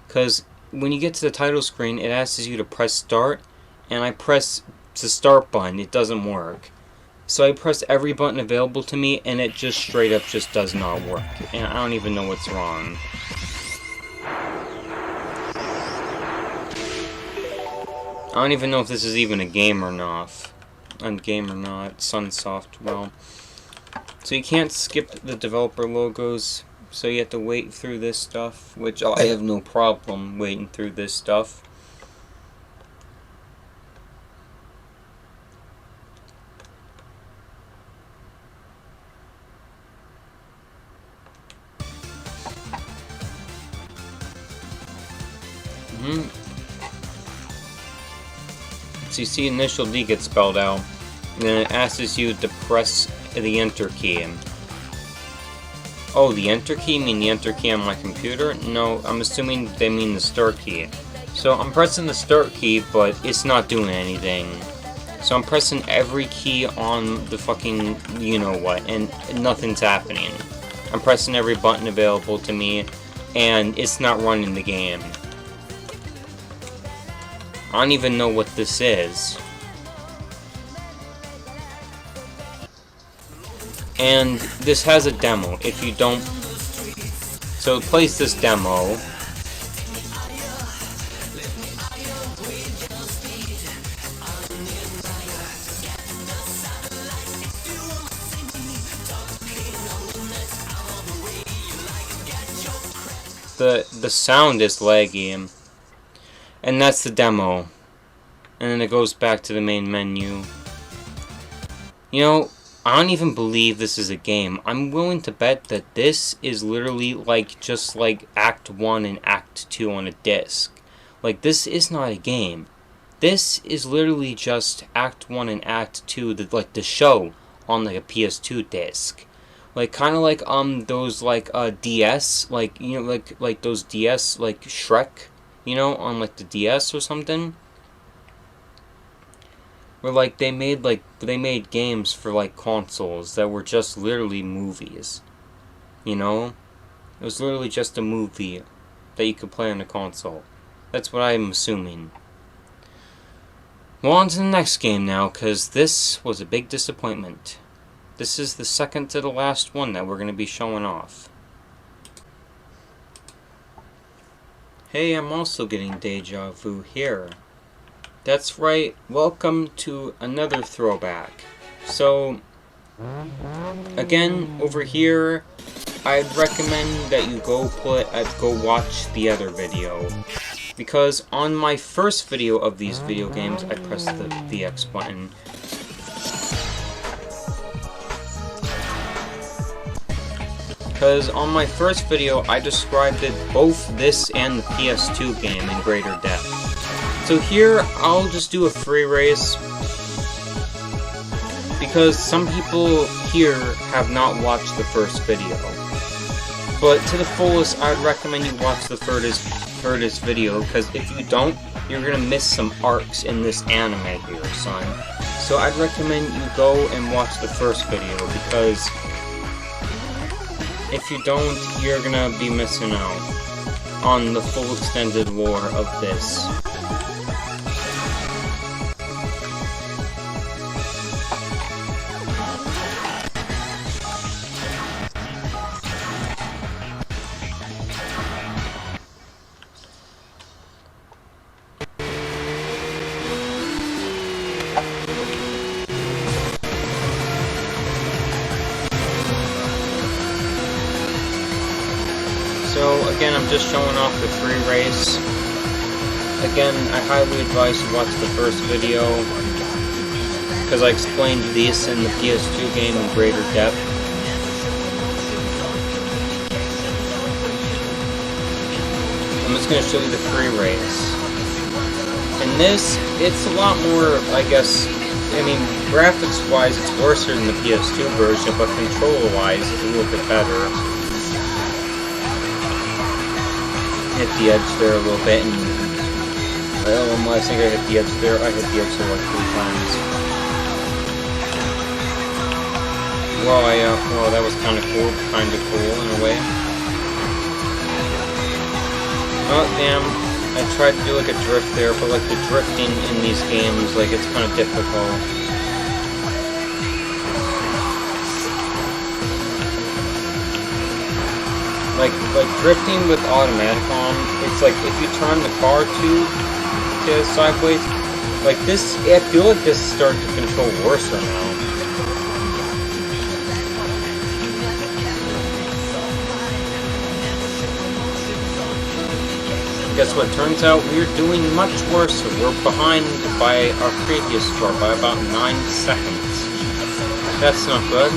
Because when you get to the title screen, it asks you to press start, and I press the start button, it doesn't work. So I press every button available to me, and it just straight up just does not work. And I don't even know what's wrong. I don't even know if this is even a game or not. Sunsoft, well. So you can't skip the developer logos. So you have to wait through this stuff, which I have no problem waiting through this stuff. So you see initial D gets spelled out, and then it asks you to press the enter key. Oh, the enter key? You mean the enter key on my computer? No, I'm assuming they mean the start key. So I'm pressing the start key, but it's not doing anything. So I'm pressing every key on the fucking you-know-what, and nothing's happening. I'm pressing every button available to me, and it's not running the game. I don't even know what this is. And this has a demo, if you don't... So it plays this demo. The sound is laggy. And that's the demo. And then it goes back to the main menu. You know, I don't even believe this is a game. I'm willing to bet that this is literally like just like Act 1 and Act 2 on a disc. Like, this is not a game. This is literally just Act 1 and Act 2, the show on like a PS2 disc. Like, kind of like those like DS, like, you know, like those DS, like Shrek, you know, on like the DS or something. Where like they made games for like consoles that were just literally movies. You know? It was literally just a movie that you could play on a console. That's what I'm assuming. Well, on to the next game now, because this was a big disappointment. This is the second to the last one that we're going to be showing off. Hey, I'm also getting deja vu here. That's right, welcome to another throwback. So, again, over here, I'd recommend that you go watch the other video. Because on my first video of these video games, I pressed the X button. Because on my first video, I described both this and the PS2 game in greater depth. So here, I'll just do a free race, because some people here have not watched the first video. But to the fullest, I'd recommend you watch the furthest video, because if you don't, you're gonna miss some arcs in this anime here, son. So I'd recommend you go and watch the first video, because if you don't, you're gonna be missing out on the full extended lore of this. So again, I'm just showing off the free race. Again, I highly advise you watch the first video, because I explained this in the PS2 game in greater depth. I'm just going to show you the free race. In this, it's a lot more, I guess, I mean, graphics-wise, it's worse than the PS2 version, but controller-wise, it's a little bit better. Hit the edge there a little bit, and I think I hit the edge there. I hit the edge there like 3 times. Well, well, that was kind of cool in a way. Oh damn! I tried to do like a drift there, but like the drifting in these games, like it's kind of difficult. Like drifting with automatic on, it's like if you turn the car to sideways, like this, I feel like this is starting to control worse now. Guess what? Turns out we're doing much worse. We're behind by our previous score by about 9 seconds. That's not good.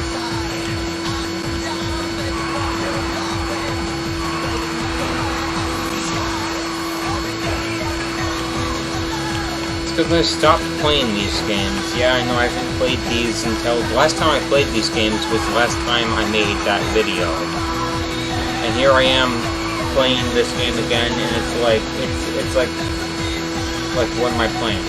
Because I stopped playing these games. Yeah, I know I haven't played these until the last time I played these games was the last time I made that video. And here I am playing this game again, and it's like what am I playing?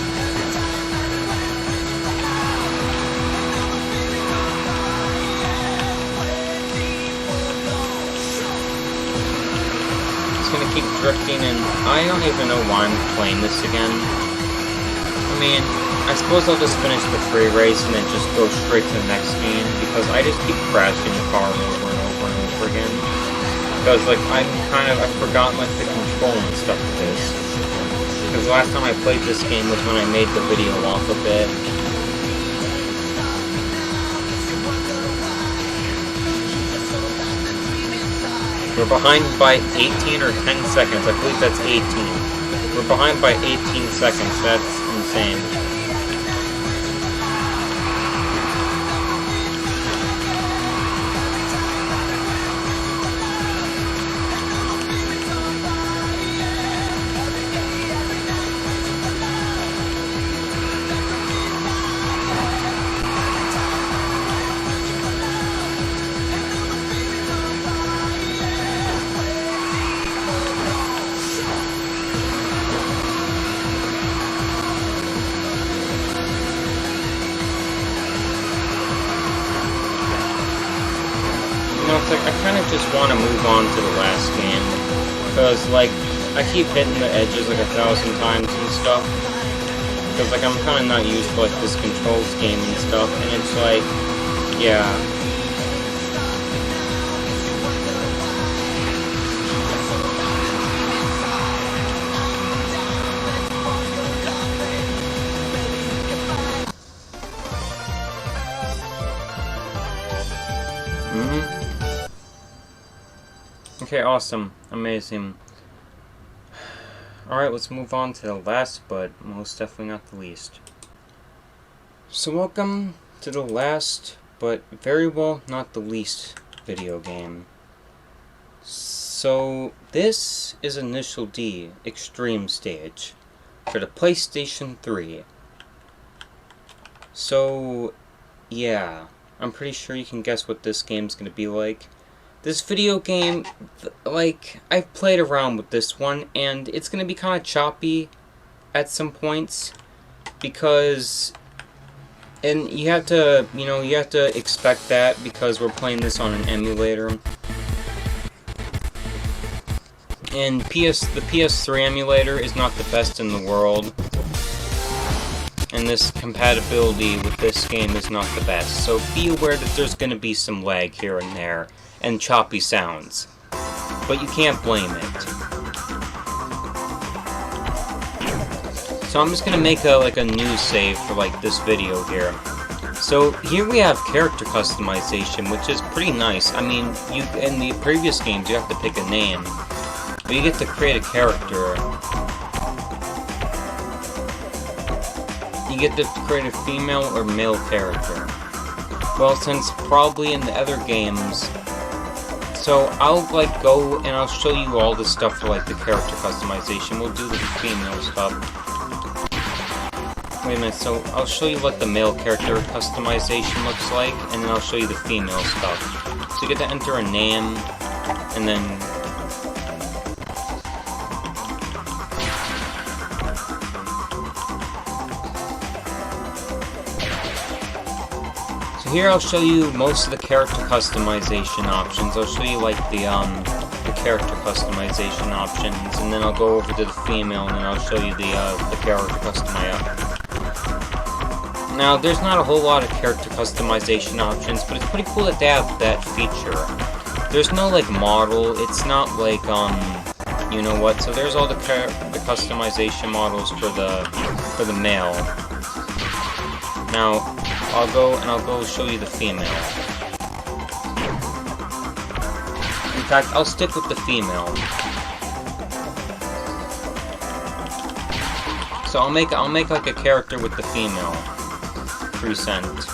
It's gonna keep drifting, and I don't even know why I'm playing this again. I mean, I suppose I'll just finish the free race and then just go straight to the next game, because I just keep crashing the car over and over and over again. Because, like, I've forgotten, like, the control and stuff of this. Because the last time I played this game was when I made the video off of it. We're behind by 18 or 10 seconds. I believe that's 18. We're behind by 18 seconds. That's insane. It's like, I kind of just want to move on to the last game, because, like, I keep hitting the edges, like, 1,000 times and stuff, because, like, I'm kind of not used to, like, this controls game and stuff, and it's like, yeah. Okay, awesome. Amazing. Alright, let's move on to the last, but most definitely not the least. So welcome to the last, but very well not the least video game. So this is Initial D Extreme Stage for the PlayStation 3. So yeah, I'm pretty sure you can guess what this game's gonna be like. This video game, like, I've played around with this one, and it's going to be kind of choppy at some points, because And you have to, you have to expect that because we're playing this on an emulator. And the PS3 emulator is not the best in the world. And this compatibility with this game is not the best. So be aware that there's going to be some lag here and there, and choppy sounds. But you can't blame it. So I'm just going to make a new save for this video here. So here we have character customization, which is pretty nice. I mean, in the previous games you have to pick a name. But you get to create a character. You get to create a female or male character. Well, since probably in the other games... So I'll go and I'll show you all the stuff for the character customization. We'll do the female stuff. Wait a minute, so I'll show you what the male character customization looks like, and then I'll show you the female stuff. So you get to enter a name, and then... So here I'll show you most of the character customization options. I'll show you the character customization options, and then I'll go over to the female, and then I'll show you the character customization. Now, there's not a whole lot of character customization options, but it's pretty cool that they have that feature. There's no, model, it's not you know what, so there's all the customization models for the male. Now, I'll go show you the female. In fact, I'll stick with the female. So I'll make a character with the female. Present.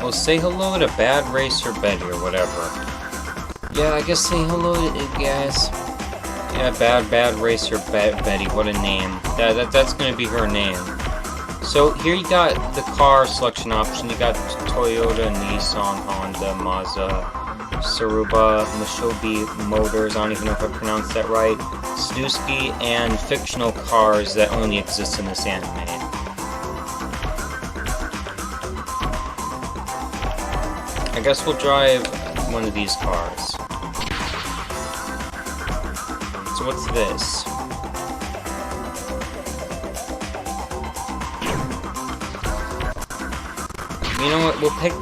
Well, say hello to Bad Racer Betty or whatever. Yeah, I guess say hello to guys. Yeah, Bad Racer Betty. What a name. That's gonna be her name. So here you got the car selection option. You got Toyota, Nissan, Honda, Mazda, Suruba, Mishobi Motors. I don't even know if I pronounced that right. Suzuki, and fictional cars that only exist in this anime. I guess we'll drive one of these cars. So what's this? You know what? We'll pick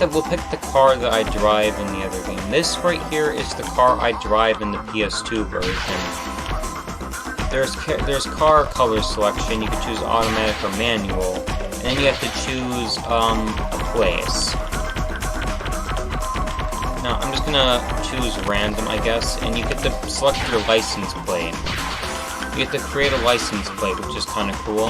the car that I drive in the other game. This right here is the car I drive in the PS2 version. There's car color selection. You can choose automatic or manual, and then you have to choose a place. Now, I'm just gonna choose random, I guess, and you get to select your license plate. You get to create a license plate, which is kind of cool.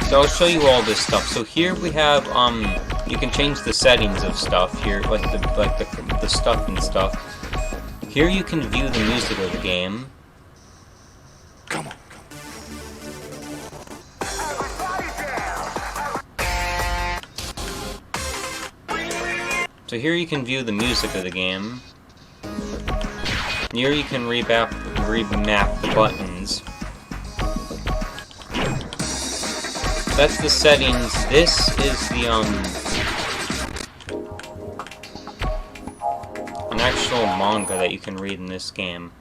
So I'll show you all this stuff. So here we have, you can change the settings of stuff here, like the stuff and stuff. Here you can view the music of the game. Come on. So here you can view the music of the game. Here you can remap the buttons. That's the settings. This is the actual manga that you can read in this game.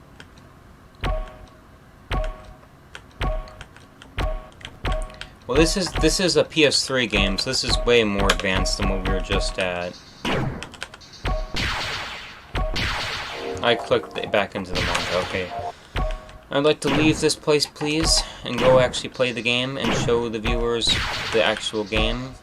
Well, this is a PS3 game, so this is way more advanced than what we were just at. I clicked back into the manga, okay. I'd like to leave this place, please, and go actually play the game and show the viewers the actual game.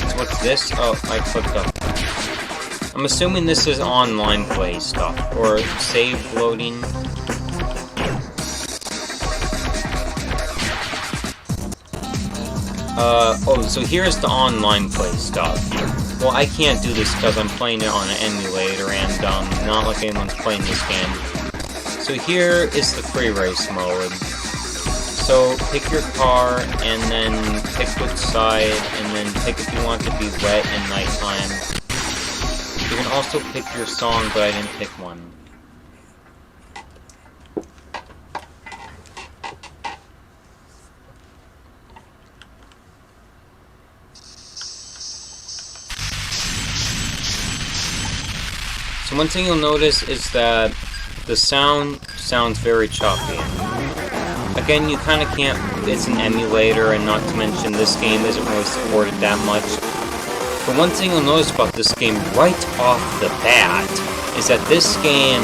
So what's this? Oh, I clicked up. I'm assuming this is online play stuff, or save loading. Oh, so here's the online play stuff. Well, I can't do this because I'm playing it on an emulator, and, not like anyone's playing this game. So here is the free race mode. So, pick your car, and then pick which side, and then pick if you want to be wet and nighttime. You can also pick your song, but I didn't pick one. So one thing you'll notice is that the sound sounds very choppy. Again, you kind of can't, it's an emulator, and not to mention this game isn't really supported that much. But one thing you'll notice about this game right off the bat is that this game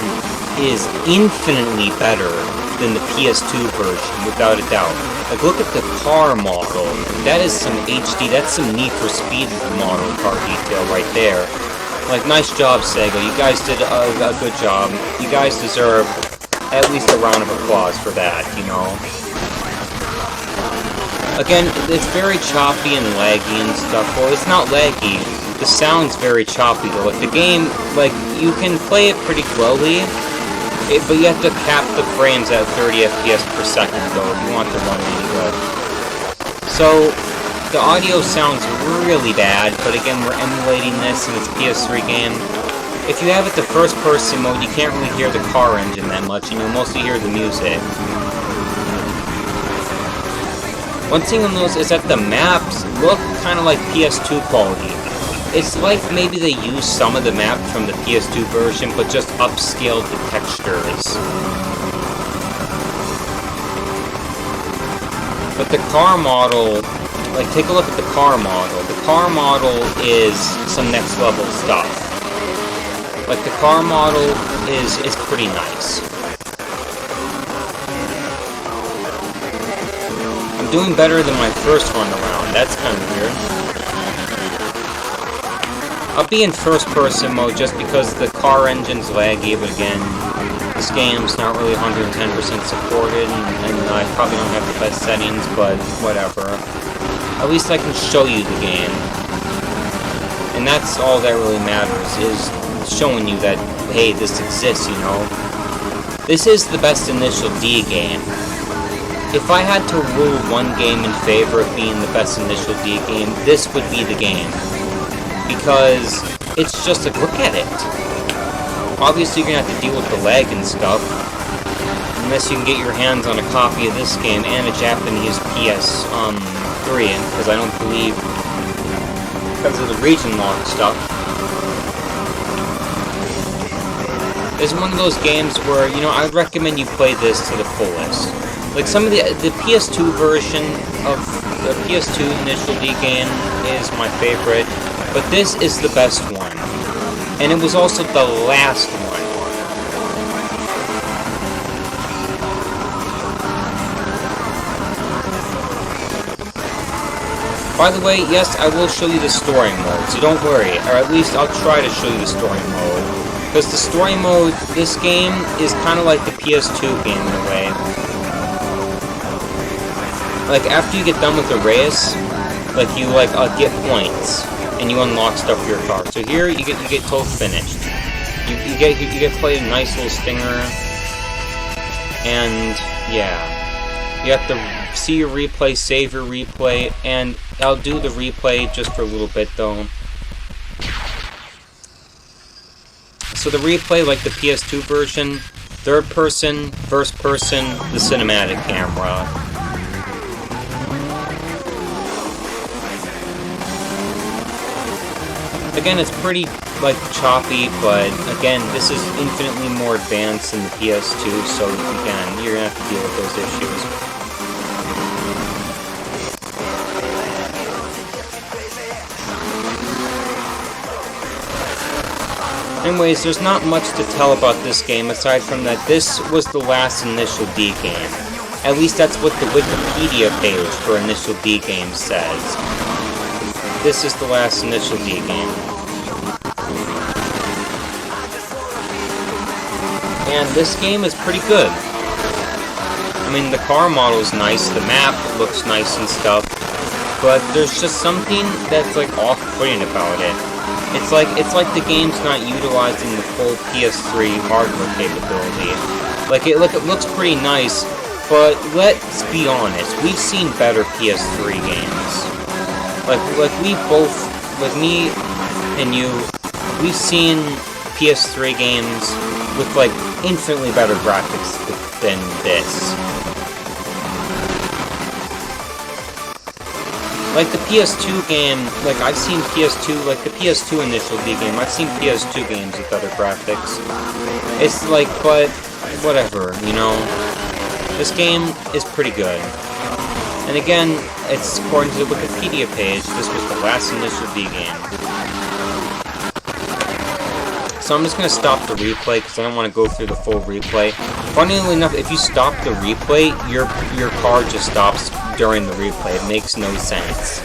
is infinitely better than the PS2 version, without a doubt. Like, look at the car model. That is some HD, that's some Need for Speed model car detail right there. Like, nice job, Sega. You guys did a good job. You guys deserve at least a round of applause for that, you know? Again, it's very choppy and laggy and stuff. Well, it's not laggy. The sound's very choppy, though. Like, the game, like, you can play it pretty slowly, but you have to cap the frames at 30 FPS per second, though, if you want to run really good. So, the audio sounds really bad, but again, we're emulating this, and it's a PS3 game. If you have it the first-person mode, you can't really hear the car engine that much, and you'll mostly hear the music. One thing you'll notice is that the maps look kind of like PS2 quality. It's like maybe they used some of the map from the PS2 version, but just upscaled the textures. But the car model, like, take a look at the car model. The car model is some next level stuff. Like, the car model is pretty nice. I'm doing better than my first run around. That's kind of weird. I'll be in first-person mode just because the car engine's laggy, but again, this game's not really 110% supported, and I probably don't have the best settings, but whatever. At least I can show you the game. And that's all that really matters, is showing you that, hey, this exists, you know? This is the best initial D game. If I had to rule one game in favor of being the best initial D game, this would be the game. Because it's just like, look at it. Obviously, you're gonna have to deal with the lag and stuff. Unless you can get your hands on a copy of this game and a Japanese PS3, because I don't believe, because of the region lock stuff. It's one of those games where, you know, I'd recommend you play this to the fullest. Like, some of the PS2 version of the PS2 initial D game is my favorite, but this is the best one. And it was also the last one. By the way, yes, I will show you the story mode, so don't worry. Or at least I'll try to show you the story mode. Because the story mode, this game, is kind of like the PS2 game in a way. Like, after you get done with the race, like, you, like, get points, and you unlock stuff for your car. So here, you get total finished. You get played a nice little stinger, and, yeah. You have to see your replay, save your replay, and I'll do the replay just for a little bit, though. So the replay, like the PS2 version, third person, first person, the cinematic camera. Again, it's pretty, like, choppy, but, again, this is infinitely more advanced than the PS2, so, again, you're gonna have to deal with those issues. Anyways, there's not much to tell about this game, aside from that this was the last Initial D game. At least that's what the Wikipedia page for Initial D game says. This is the last Initial D game. And this game is pretty good. I mean, the car model's nice, the map looks nice and stuff, but there's just something that's, like, off-putting about it. It's like the game's not utilizing the full PS3 hardware capability. Like, it looks pretty nice, but let's be honest, we've seen better PS3 games. Like we both, like me and you, we've seen PS3 games with, like, infinitely better graphics than this. Like, the PS2 game, like, I've seen PS2, like, the PS2 Initial D game, I've seen PS2 games with better graphics. It's like, but, whatever, you know? This game is pretty good. And again, it's according to the Wikipedia page, this was the last Initial D game. So I'm just going to stop the replay, because I don't want to go through the full replay. Funnily enough, if you stop the replay, your car just stops during the replay. It makes no sense.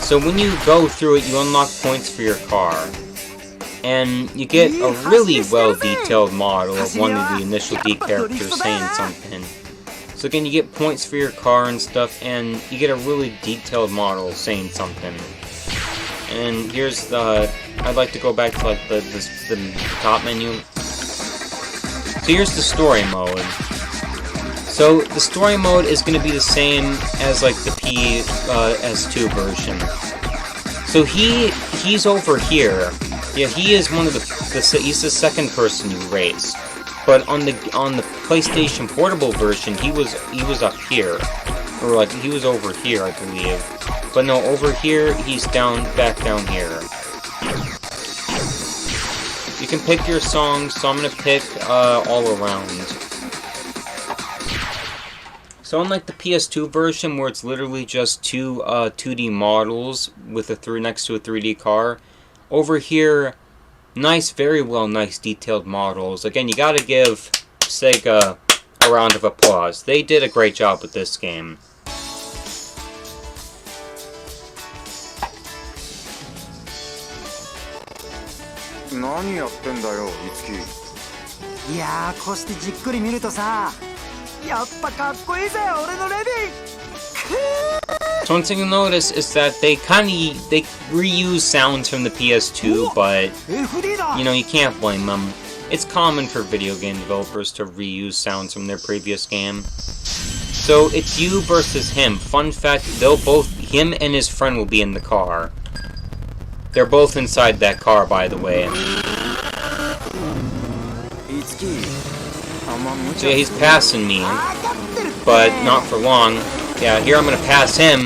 So when you go through it, you unlock points for your car. And you get a really well-detailed model of one of the Initial D characters saying something. So again, you get points for your car and stuff, and you get a really detailed model saying something. And here's the... I'd like to go back to, like, the top menu. So here's the story mode. So the story mode is going to be the same as, like, the PS2 version. So he's over here. Yeah, he is one of he's the second person you race. But on the PlayStation Portable version, he was up here, or like he was over here, I believe. But no, over here he's back down here. You can pick your songs, so I'm gonna pick All Around. So unlike the PS2 version, where it's literally just two 2D models with next to a 3D car, over here, nice, very well, nice detailed models. Again, you gotta give Sega a round of applause. They did a great job with this game. So one thing you'll notice is that they reuse sounds from the PS2, but you know, you can't blame them. It's common for video game developers to reuse sounds from their previous game. So it's you versus him. Fun fact, him and his friend will be in the car. They're both inside that car, by the way. So yeah, he's passing me, but not for long. Yeah, here I'm gonna pass him.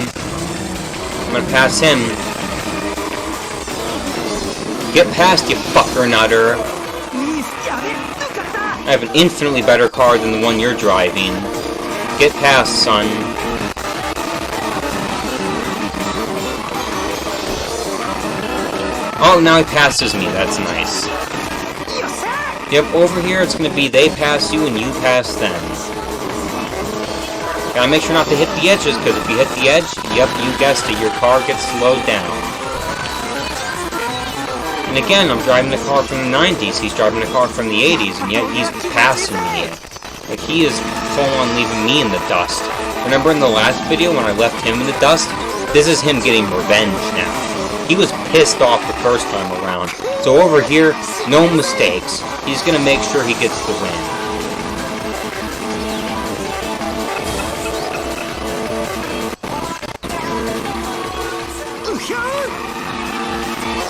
Get past, you fucker nutter. I have an infinitely better car than the one you're driving. Get past, son. Oh, now he passes me. That's nice. Yep, over here it's gonna be they pass you and you pass them. Gotta make sure not to hit the edges, because if you hit the edge, yep, you guessed it, your car gets slowed down. And again, I'm driving a car from the 90s, he's driving a car from the 80s, and yet he's passing me. Like, he is full-on leaving me in the dust. Remember in the last video when I left him in the dust? This is him getting revenge now. He was pissed off the first time around. So over here, no mistakes. He's gonna make sure he gets the win.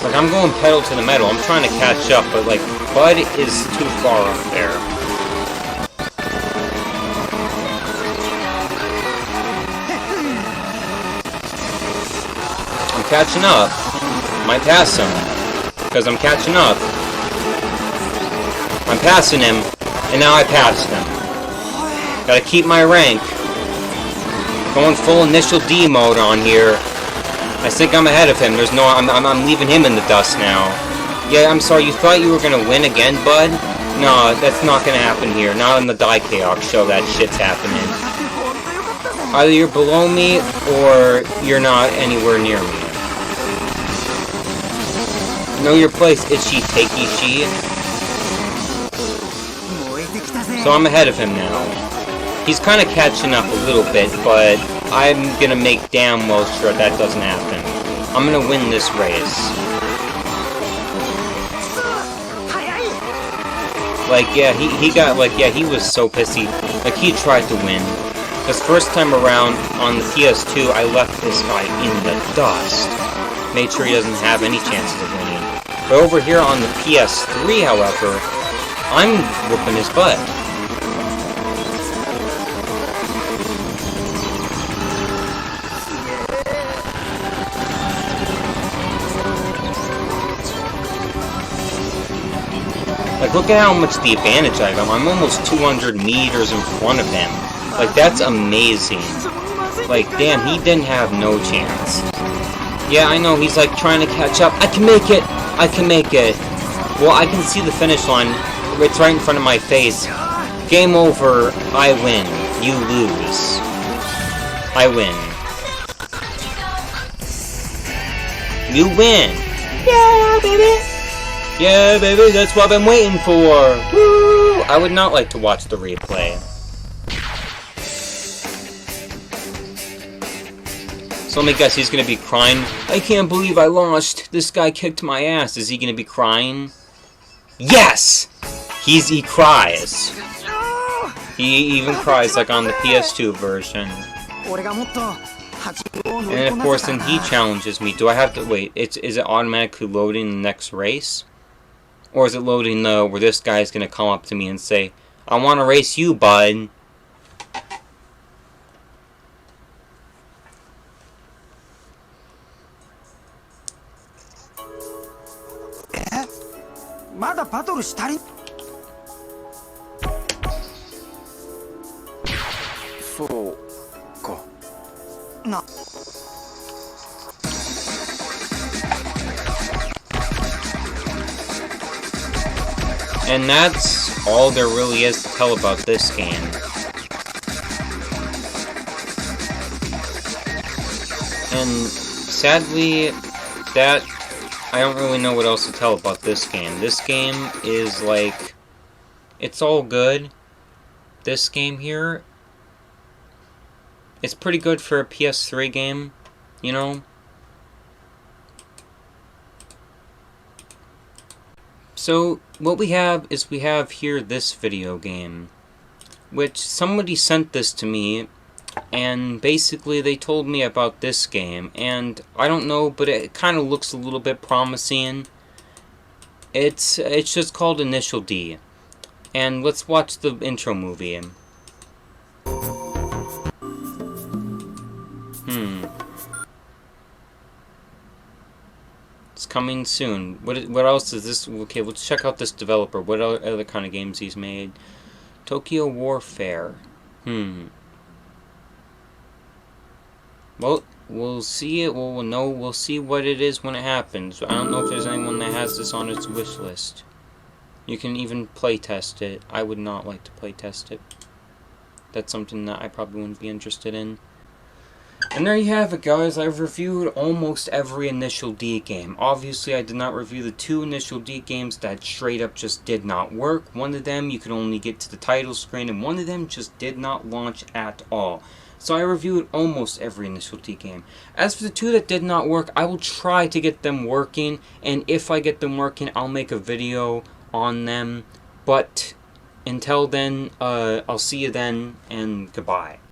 Like, I'm going pedal to the metal. I'm trying to catch up, but, like, Bud is too far up there. I'm catching up. I pass him. Because I'm catching up. I'm passing him, and now I passed him. Gotta keep my rank. Going full initial D mode on here. I think I'm ahead of him. There's no... I'm leaving him in the dust now. Yeah, I'm sorry, you thought you were gonna win again, bud? No, that's not gonna happen here. Not in the Daikeok show that shit's happening. Either you're below me, or you're not anywhere near me. Know your place, Ichi Takeishi. So I'm ahead of him now. He's kind of catching up a little bit, but I'm gonna make damn well sure that doesn't happen. I'm gonna win this race. Like, yeah, he was so pissy. Like, he tried to win. Because first time around, on the PS2, I left this guy in the dust. Made sure he doesn't have any chances of winning. But over here on the PS3, however, I'm whooping his butt. Like, look at how much the advantage I have. I'm almost 200 meters in front of him. Like, that's amazing. Like, damn, he didn't have no chance. Yeah, I know, he's like trying to catch up. I can make it! I can make it! Well, I can see the finish line. It's right in front of my face. Game over. I win. You lose. I win. You win! Yeah, baby! Yeah, baby, that's what I've been waiting for! Woo! I would not like to watch the replay. So let me guess, he's gonna be crying. I can't believe I lost. This guy kicked my ass. Is he gonna be crying? Yes! He cries. He even cries like on the PS2 version. And of course, then he challenges me. Do I have to wait? Is it automatically loading the next race? Or is it loading where this guy's gonna come up to me and say, I wanna race you, bud. And that's all there really is to tell about this game. And sadly, I don't really know what else to tell about this game. This game is like, it's all good. This game here, it's pretty good for a PS3 game, you know? So, what we have is we have here this video game, which somebody sent this to me, and basically they told me about this game, and I don't know, but it kind of looks a little bit promising. It's just called Initial D, and let's watch the intro movie. It's coming soon. What else is this? Okay, let's check out this developer. What other kind of games he's made? Tokyo Warfare. Well, we'll see it. We'll see what it is when it happens. I don't know if there's anyone that has this on its wish list. You can even playtest it. I would not like to playtest it. That's something that I probably wouldn't be interested in. And there you have it, guys. I've reviewed almost every Initial D game. Obviously, I did not review the 2 Initial D games that straight up just did not work. One of them, you could only get to the title screen, and one of them just did not launch at all. So I reviewed almost every Initial D game. As for the 2 that did not work, I will try to get them working, and if I get them working, I'll make a video on them. But until then, I'll see you then, and goodbye.